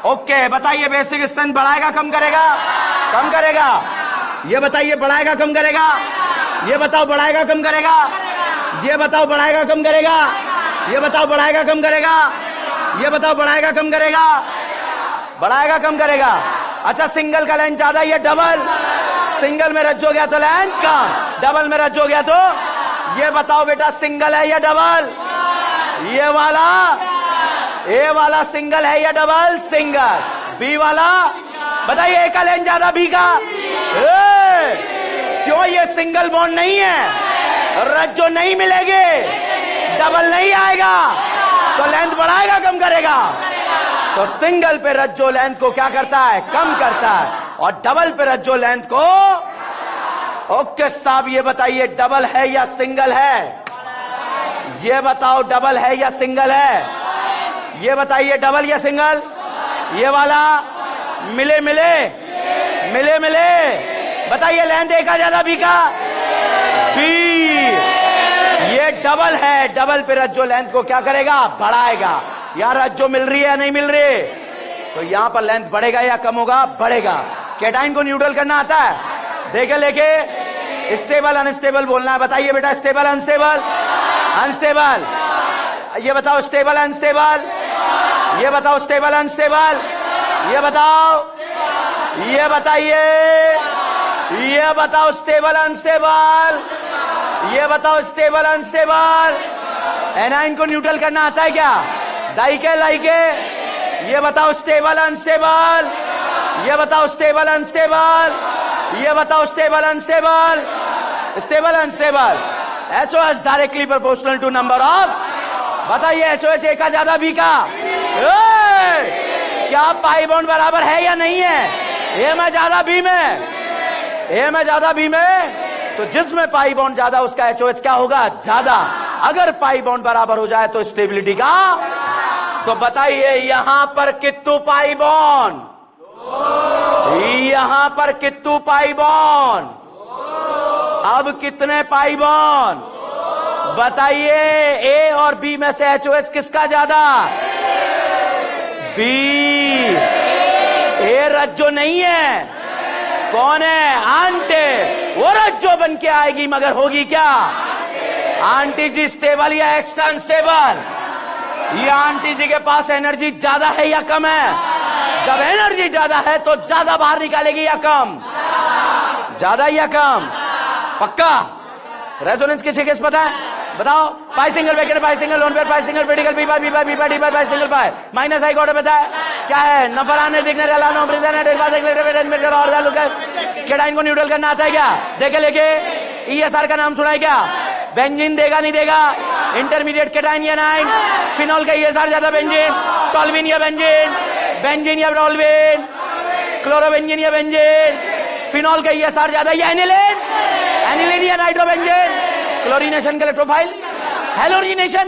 ओके, बताइए, बेसिक स्ट्रेंथ बढ़ाएगा कम करेगा? कम करेगा। ये बताइए, बढ़ाएगा कम करेगा? ये बताओ, बढ़ाएगा कम करेगा? ये बताओ, बढ़ाएगा कम करेगा? ये बताओ, बढ़ाएगा कम करेगा? ये बताओ, बढ़ाएगा कम करेगा? बढ़ाएगा कम करेगा। अच्छा, सिंगल का लेंथ ज्यादा या डबल? सिंगल में रज्जो गया तो लेंथ कम, डबल में रज्जो गया तो? ये बताओ बेटा, सिंगल है या डबल? ये वाला सिंगल है या डबल? सिंगल। बी वाला बताइए, ए का लेंथ ज्यादा, बी का? क्यों? ये सिंगल बॉन्ड नहीं है, रज्जो नहीं मिलेगी, डबल नहीं आएगा, तो लेंथ बढ़ाएगा कम करेगा? तो सिंगल पे रज्जो लेंथ को क्या करता है? कम करता है, और डबल पे रज्जो लेंथ को। ओके साहब, ये बताइए, डबल है या सिंगल है? ये बताओ, डबल है या सिंगल है? ये बताइए, डबल या सिंगल? ये वाला मिले मिले मिले मिले, बताइए, लेंथ ए का ज्यादा, बी का? बी। ये डबल है, डबल पे रज्जो लेंथ को क्या करेगा? बढ़ाएगा। यार, रज्जो मिल रही है या नहीं मिल रही है? तो यहां पर लेंथ बढ़ेगा या कम होगा? बढ़ेगा। केटाइन को न्यूट्रल करना आता है? देखे लेके, स्टेबल अनस्टेबल बोलना है। बताइए बेटा, स्टेबल अनस्टेबल? अनस्टेबल। ये बताओ, स्टेबल अनस्टेबल? ये बताओ, स्टेबल अनस्टेबल? ये बताओ, ये बताइए, ये बताओ, स्टेबल अनस्टेबल? ये बताओ, स्टेबल अनस्टेबल? एनाइन को न्यूट्रल करना आता है क्या? दाई के लाई के? ये बताओ, स्टेबल अनस्टेबल? ये बताओ, स्टेबल अनस्टेबल? ये बताओ, stable unstable? Stable unstable. HOH directly proportional to number of. बताइए, HOH ए का ज्यादा, बी का? क्या पाई बॉन्ड बराबर है या नहीं है? ए में ज्यादा, बी में? ए में ज्यादा, बी में? तो जिसमें पाई बॉन्ड ज्यादा उसका HOH क्या होगा? ज्यादा। अगर पाई बॉन्ड बराबर हो जाए तो स्टेबिलिटी का। तो बताइए, यहां पर कितने पाई बॉन्ड? यहां पर कितने पाई बॉन्ड? अब कितने पाई बॉन्ड? बताइए ए और बी में से HOH किसका ज्यादा? बी। ए रज्जो नहीं है, कौन है? आंटी। वो रज्जो बन के आएगी मगर होगी क्या? आंटी जी स्टेबल या एक्स्ट्रा अनस्टेबल? ये आंटी जी के पास एनर्जी ज्यादा है या कम है? जब एनर्जी ज्यादा है तो ज्यादा बाहर निकालेगी या कम? ज्यादा या कम? पक्का? रेजोनेंस किसी केस पता है? बताओ। Pi single bracket pi single lone pair pi single critical B by D by pi single pi minus I got पता है क्या है? नफराने दिखने रेलानो ब्रिजन है डेल्टा डेल्टा मीटर और दालू का केटाइन को न्यूट्रल करना आता है क्या? देखे लेके ESR का नाम सुना है क्या? बेंजीन देगा नहीं देगा? इंटरमीडिएट केटाइन या नाइन? फिनॉल का ESR ज्यादा बेंजीन? टॉल्विन या बेंजीन? बेंजीन या टॉल्विन? क्लोरोबेंजीन या बेंजीन? फिनॉल का ESR ज्यादा या एनिलीन? एनिलीन या नाइट्रोबेंजीन? क्लोरीनेशन का electrophile? Halogenation?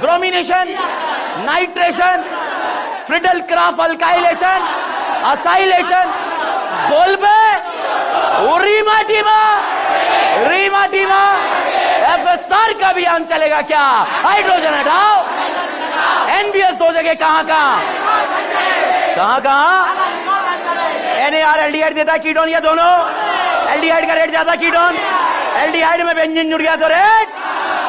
Bromination? Nitration? Friedel crop alkylation? Acylation? बोलबे? रीमाटीमा? FSR का अभियान चलेगा क्या? हाइड्रोजन हटाओ। NBS दो जगह कहां? NAR एल्डिहाइड देता है कीटोन या दोनों? एल्डिहाइड का रेट ज्यादा कीटोन? एल्डिहाइड में बेंजीन जुड़ गया तो रेट,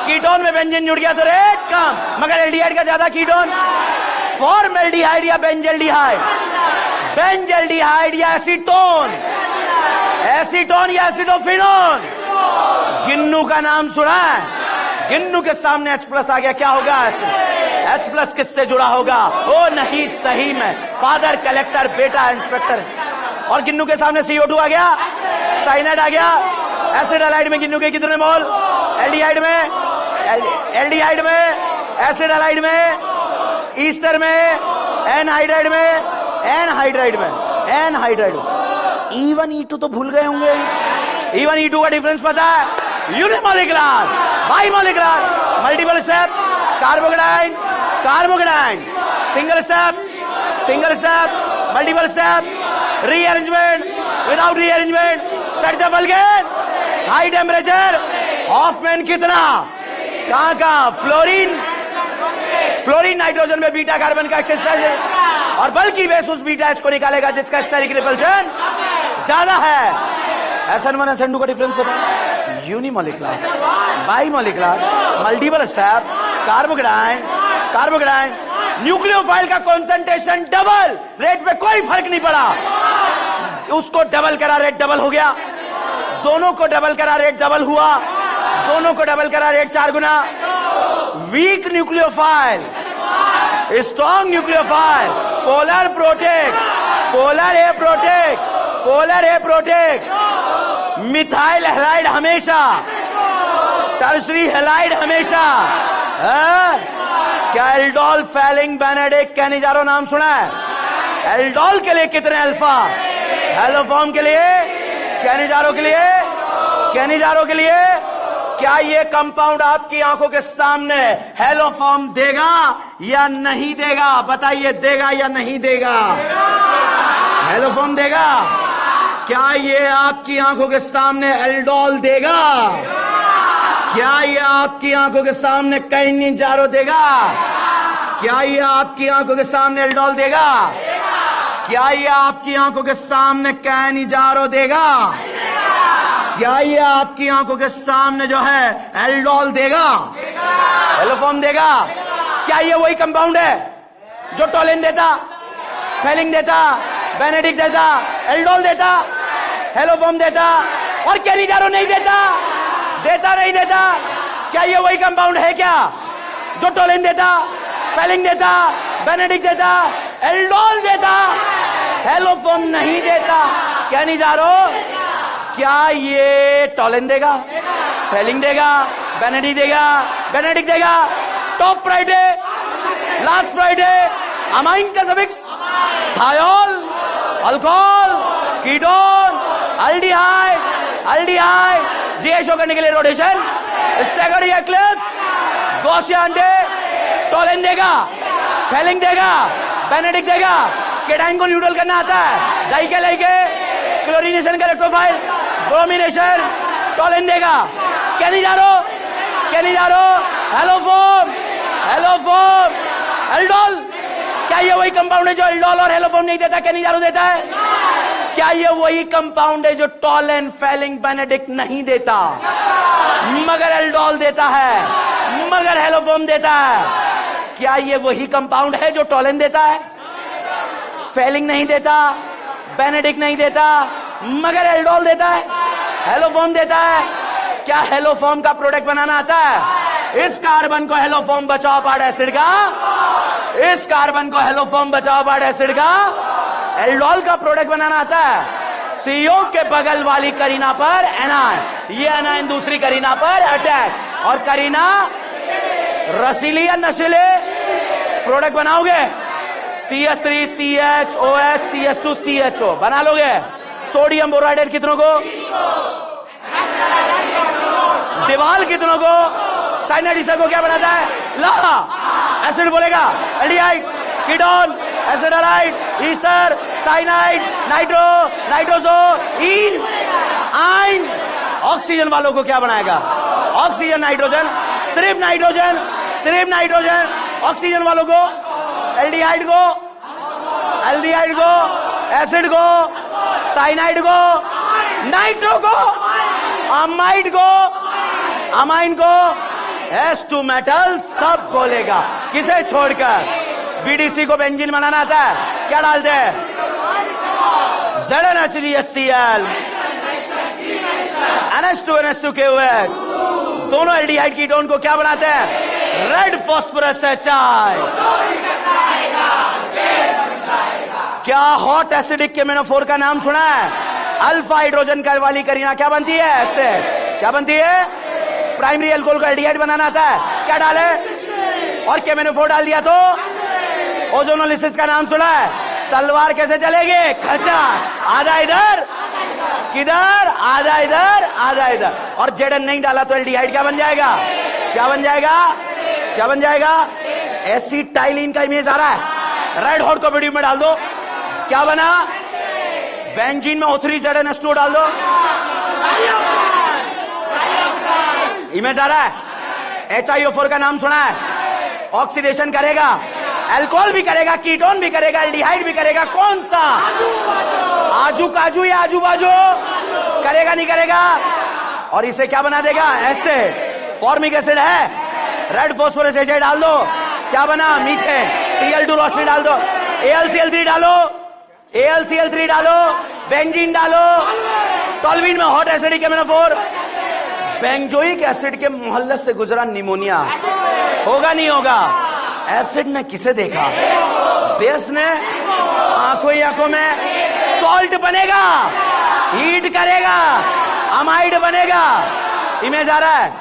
कीटोन में बेंजीन जुड़ गया तो रेट कम, मगर एल्डिहाइड का ज्यादा कीटोन। फॉर्मल्डिहाइड या बेंजल्डिहाइड? बेंजल्डिहाइड या एसीटोन? एसीटोन या एसिडोफिनोन? गिन्नू का नाम सुना है? गिन्नू के सामने H+ आ गया, क्या होगा? H+ किससे जुड़ा होगा? ओ नहीं, सही में फादर कलेक्टर बेटा इंस्पेक्टर। और गिन्नू के सामने CO2 आ गया, साइनाइड आ गया। एसिड एलाइड में गिन्नू के कितने मोल? एल्डिहाइड में, एसिड एलाइड में, ईस्टर में, एनहाइड्राइड में, एनहाइड्राइड में। E1 E2 तो भूल गए होंगे। E1 E2 का डिफरेंस पता है? Unimolecular, bimolecular, multiple step, carbocation, single step, multiple step, rearrangement, without rearrangement, search of alkane, high temperature, Hofmann कितना? कहां? फ्लोरीन नाइट्रोजन में बीटा कार्बन का एक्सरसाइज है और बल्कि बेस उस बीटा H को निकालेगा जिसका स्टेरिक रिपल्शन ज्यादा है। SN1 SN2 का डिफरेंस पता है? Unimolecular, bimolecular, multiple step, carbocation, nucleophile का कॉन्सेंट्रेशन डबल, रेट पे कोई फर्क नहीं पड़ा। उसको डबल करा, रेट डबल हो गया। दोनों को डबल करा, रेट डबल हुआ। दोनों को डबल करा, रेट 4 गुना। Weak nucleophile, strong nucleophile, polar aprotic, methyl halide हमेशा, टर्सरी हैलाइड हमेशा। क्या एल्डोल, फेलिंग, बेनेडिक्ट, कैनिजारो नाम सुना है? एल्डोल के लिए कितने अल्फा? हेलोफॉर्म के लिए, कैनिजारो के लिए। क्या ये कंपाउंड आपकी आंखों के सामने हेलोफॉर्म देगा या नहीं देगा? बताइए, देगा या नहीं देगा? हेलोफॉर्म देगा। क्या ये आपकी आंखों के सामने एल्डोल देगा? क्या ये आपकी आंखों के सामने कैनिजारो देगा? क्या ये आपकी आंखों के सामने एल्डोल देगा? क्या ये आपकी आंखों के सामने कैनिजारो देगा? क्या ये आपकी आंखों के सामने जो है एल्डोल देगा? हेलोफॉर्म देगा। क्या ये वही कंपाउंड है जो टोलिन देता, फेलिंग देता, बेनेडिक्ट देता, एल्डोल देता, हेलोफॉर्म देता और कैनिजारो नहीं देता? नहीं देता। क्या ये वही कंपाउंड है क्या जो टोलिन देता, फेलिंग देता, बेनेडिक्ट देता, एल्डोल देता, हेलोफॉर्म नहीं देता? कैनिजारो। क्या ये टोलिन देगा, फेलिंग देगा, बेनेडिक्ट देगा, टॉप प्राइडे, लास्ट प्राइडे, अमाइन का suffix, thiol, alcohol, ketone, aldehyde, जीए शो करने के लिए रोटेशन, स्टैगर्ड या क्लिप्स, गॉसियन डे, टोलिन देगा, फेलिंग देगा, बेनेडिक्ट देगा, केटाइन को न्यूट्रल करना आता है, डाई के लेके, क्लोरीनेशन का इलेक्ट्रोफाइल, ब्रोमिनेशन, टोलिन देगा, Cannizzaro, Cannizzaro, haloform, haloform, aldol. क्या ये वही कंपाउंड है जो एल्डोल और हेलोफोम नहीं देता, केनिजारो देता है? क्या ये वही कंपाउंड है जो टोलेन, फेलिंग, बेनेडिक्ट नहीं देता, मगर एल्डोल देता है, मगर हेलोफोम देता है? क्या ये वही कंपाउंड है जो टोलेन देता है, फेलिंग नहीं देता, बेनेडिक्ट नहीं देता, मगर एल्डोल देता है, हेलोफोम देता है? क्या हेलोफोम का प्रोडक्ट बनाना आता है? इस कार्बन को हेलोफोम बचाओ पार्ट एसिड का, इस कार्बन को हेलोफोम बचाओ पार्ट एसिड का, एल्डोल का प्रोडक्ट बनाना आता है। सीओ के बगल वाली करीना पर एनायन, ये एनायन दूसरी करीना पर अटैक, और करीना रसीली या नशीले प्रोडक्ट बनाओगे? CH3 CHOH CH2 CHO बना लोगे? सोडियम बोराइड कितनों को? दीवाल कितनों को? साइनाइड को क्या बनाता है? लोहा। एसिड बोलेगा aldehyde, ketone, acid halide, ester, cyanide, nitro, nitroso, इन, आइन। ऑक्सीजन वालों को क्या बनाएगा? ऑक्सीजन, नाइट्रोजन, सिर्फ नाइट्रोजन, सिर्फ नाइट्रोजन। ऑक्सीजन वालों को एल्डिहाइड को, एल्डिहाइड को, एसिड को, साइनाइड को, नाइट्रो को, अमाइड को, अमाइन को, H2 मेटल सब बोलेगा। किसे छोड़कर? BDC को बेंजीन बनाना आता है, क्या डालते हैं? ZnHCl, NH2 NH2KOH। दोनों एल्डिहाइड कीटोन को क्या बनाते हैं? Red phosphorus HI। क्या हॉट एसिडिक केमेनोफोर का नाम सुना है? अल्फा हाइड्रोजन कर वाली करीना क्या बनती है? ऐसे क्या बनती है? प्राइमरी अल्कोहल को एल्डिहाइड बनाना आता है, क्या डाले? और केमेनोफोर डाल दिया तो ओजोनोलिसिस का नाम सुना है? तलवार कैसे चलेगी? खचा, आधा इधर, किधर? आधा इधर, आधा इधर। और जेडन नहीं डाला तो एल्डिहाइड क्या बन जाएगा? क्या बन जाएगा? क्या बन जाएगा? एसिटाइलिन का इमेज आ रहा है, रेड हॉट को वीडियो में डाल दो, क्या बना? बेंजीन में O3 ZnH2 डाल दो, इमेज आ रहा है। HiO4 का नाम सुना है? ऑक्सीडेशन करेगा, अल्कोहल भी करेगा, कीटोन भी करेगा, एल्डिहाइड भी करेगा। कौन सा? आजू काजू या आजू बाजू? करेगा नहीं करेगा? और इसे क्या बना देगा? एसिड। फॉर्मिक एसिड है, रेड फॉस्फोरस HI डाल दो, क्या बना? मीथेन। Cl2 रोशनी डाल दो, AlCl3 डालो, AlCl3 डालो, बेंजीन डालो, टोल्यूइन में हॉट एसिडिक केमेनोफोर। बेंजोइक एसिड के मोहल्ले से गुजरा निमोनिया होगा नहीं होगा? एसिड ने किसे देखा? बेस ने आंखों ही आंखों में सॉल्ट बनेगा, हीट करेगा, अमाइड बनेगा। इमेज आ रहा है?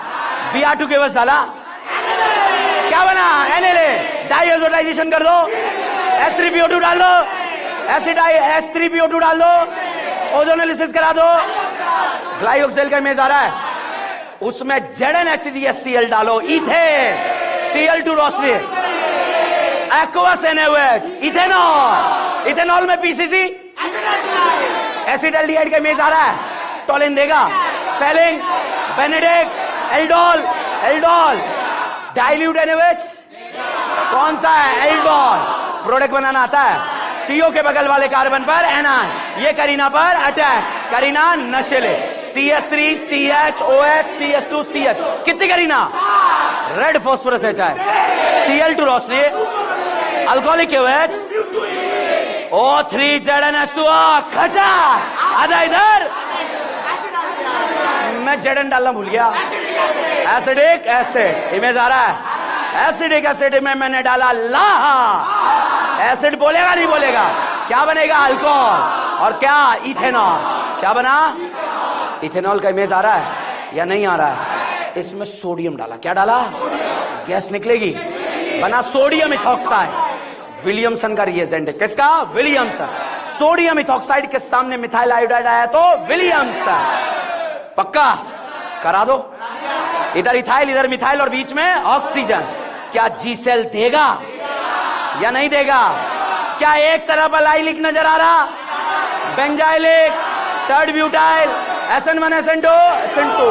Br2 के बस डाला, क्या बना? NLA। डाइएजोटाइजेशन कर दो, H3PO2 डाल दो, H3PO2 डाल दो, ओजोनोलिसिस करा दो। ग्लाइकोक्सिल का इमेज आ रहा है, उसमें ZnHCl डालो, इथेन, Cl2 रोशनी, एक्वस NaOH, इथेनॉल। इथेनॉल में PCC, एसिटाल्डिहाइड का इमेज आ रहा है, टोलिन देगा, Fehling, Benedict, aldol, aldol, dilute NaOH, कौन सा है? एल्डोल। प्रोडक्ट बनाना आता है। CO के बगल वाले कार्बन पर एनायन, ये करीना पर अटैक, करीना नशीले। CH3 CHOH CH2 CH, कितनी Kareena? Red phosphorus HI, Cl2 रोशनी, अल्कोहलिक OH, O3 ZnH2O, खचा, आधा इधर। मैं जेडन डालना भूल गया। एसिडिक एसिड, इमेज आ रहा है। एसिडिक एसिड में मैंने डाला लाहा। एसिड बोलेगा नहीं बोलेगा? क्या बनेगा? अल्कोहल। और क्या? इथेनॉल। क्या बना? इथेनॉल का इमेज आ रहा है या नहीं आ रहा है? इसमें सोडियम डाला, क्या डाला? गैस निकलेगी, बना सोडियम इथॉक्साइड। विलियमसन का रिएजेंट है, किसका? विलियमसन। सोडियम इथॉक्साइड के सामने मिथाइल आयोडाइड आया तो विलियमसन। पक्का करा दो, इधर इथाइल इधर मिथाइल और बीच में ऑक्सीजन। क्या जी सेल देगा या नहीं देगा? क्या एक तरफ अलाइलिक नजर आ रहा? Benzylic, third butyl, SN1 SN2 SN2।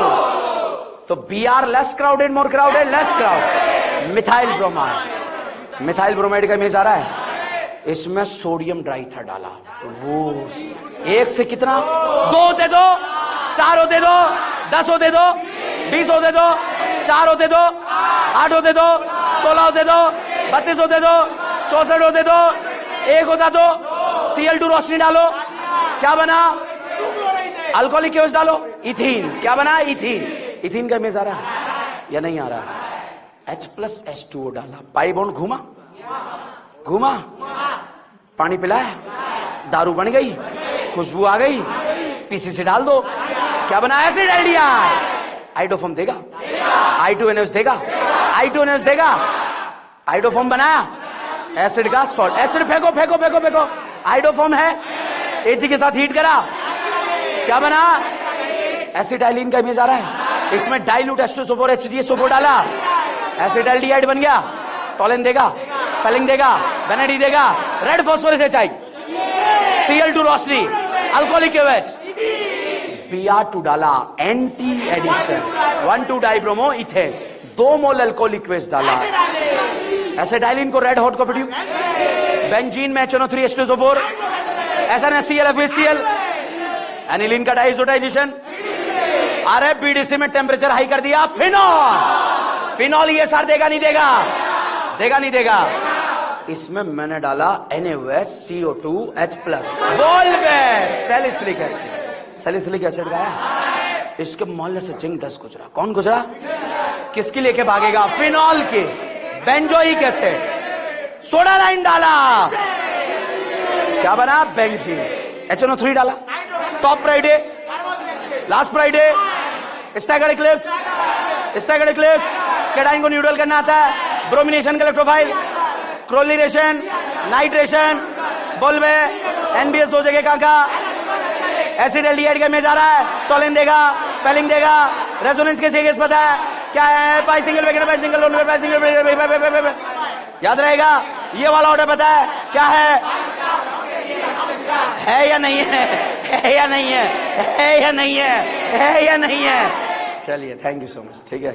तो B are less crowded, more crowded, less crowd. Methyl bromide, methyl bromide का इमेज आ रहा है। इसमें सोडियम डाइथर डाला, वो एक से कितना, 2 होते दो, 4 होते दो, 10 होते दो, 20 होते दो, 4 होते दो, 8 होते दो, 16 होते दो, 32 होते दो, 64 होते दो, 1 होता तो Cl2 रोशनी डालो, क्या बना, अल्कोहलिक एसिड डालो, इथीन, क्या बना, इथीन। इथीन का इमेज आ रहा है या नहीं आ रहा? H+H2O डाला, पाई बॉन्ड घूमा, घूमा, पानी पिलाया, दारू बन गई, खुशबू आ गई, पीसीसी डाल दो, क्या बना, एसिड एल्डिहाइड। आइडोफॉर्म देगा, I2NH देगा, I2NH देगा, आइडोफॉर्म बनाया, एसिड का सॉल्ट, एसिड फेंको फेंको फेंको फेंको, आइडोफॉर्म है, एजी के साथ हीट करा, क्या बना, एसिटाइलिन का इमेज आ रहा है। इसमें डाइल्यूट H2SO4 HDSO4 डाला, एसिटाइलडिहाइड बन गया, टॉलिन देगा, फेलिंग देगा, बेनेडी देगा, रेड फास्फोरस HI, Cl2 रोशनी, अल्कोहलिक एसिड, Br2 डाला, एंटी एडिशन, 1,2 डाइब्रोमो इथेन, 2 मोल अल्कोहलिक एसिड डाला, एसिटाइलिन को रेड हॉट को प्रोड्यूस, बेंजीन में HNO3 H2SO4, SNCl FeCl, aniline का डाइसोटाइजेशन, अरे बीडीसी में टेम्परेचर हाई कर दिया, फिनॉल, फिनॉल ये सर देगा नहीं देगा, देगा नहीं देगा। इसमें मैंने डाला NaOH CO2H+, वोल्वेट, सैलिसिलिक एसिड, सैलिसिलिक एसिड का है, इसके मोल से जिंक 10 गुजरा, कौन गुजरा, किसकी लेके भागेगा, फिनॉल के, बेंजोइक एसिड, सोडा लाइन डाला, क्या बना, बेंजीन, HNO3 डाला, top Friday, last Friday, staggered Eclipse, staggered Eclipse, cation को न्यूट्रल करना आता है, ब्रोमिनेशन का इलेक्ट्रोफाइल, क्लोरीनेशन, नाइट्रेशन, बोलवे, NBS 2 जगह कहां, एसिड एल्डिहाइड का इमेज आ रहा है, टॉलिन देगा, फेलिंग देगा, रेजोनेंस के सीरीज पता है क्या है, पाई सिंगल वेगेट, पाई सिंगल लोन, पाई सिंगल, याद रहेगा, ये वाला ऑर्डर पता है क्या है या नहीं है, है या नहीं है, है या नहीं है, है या नहीं है। चलिए, थैंक यू सो मच, ठीक है।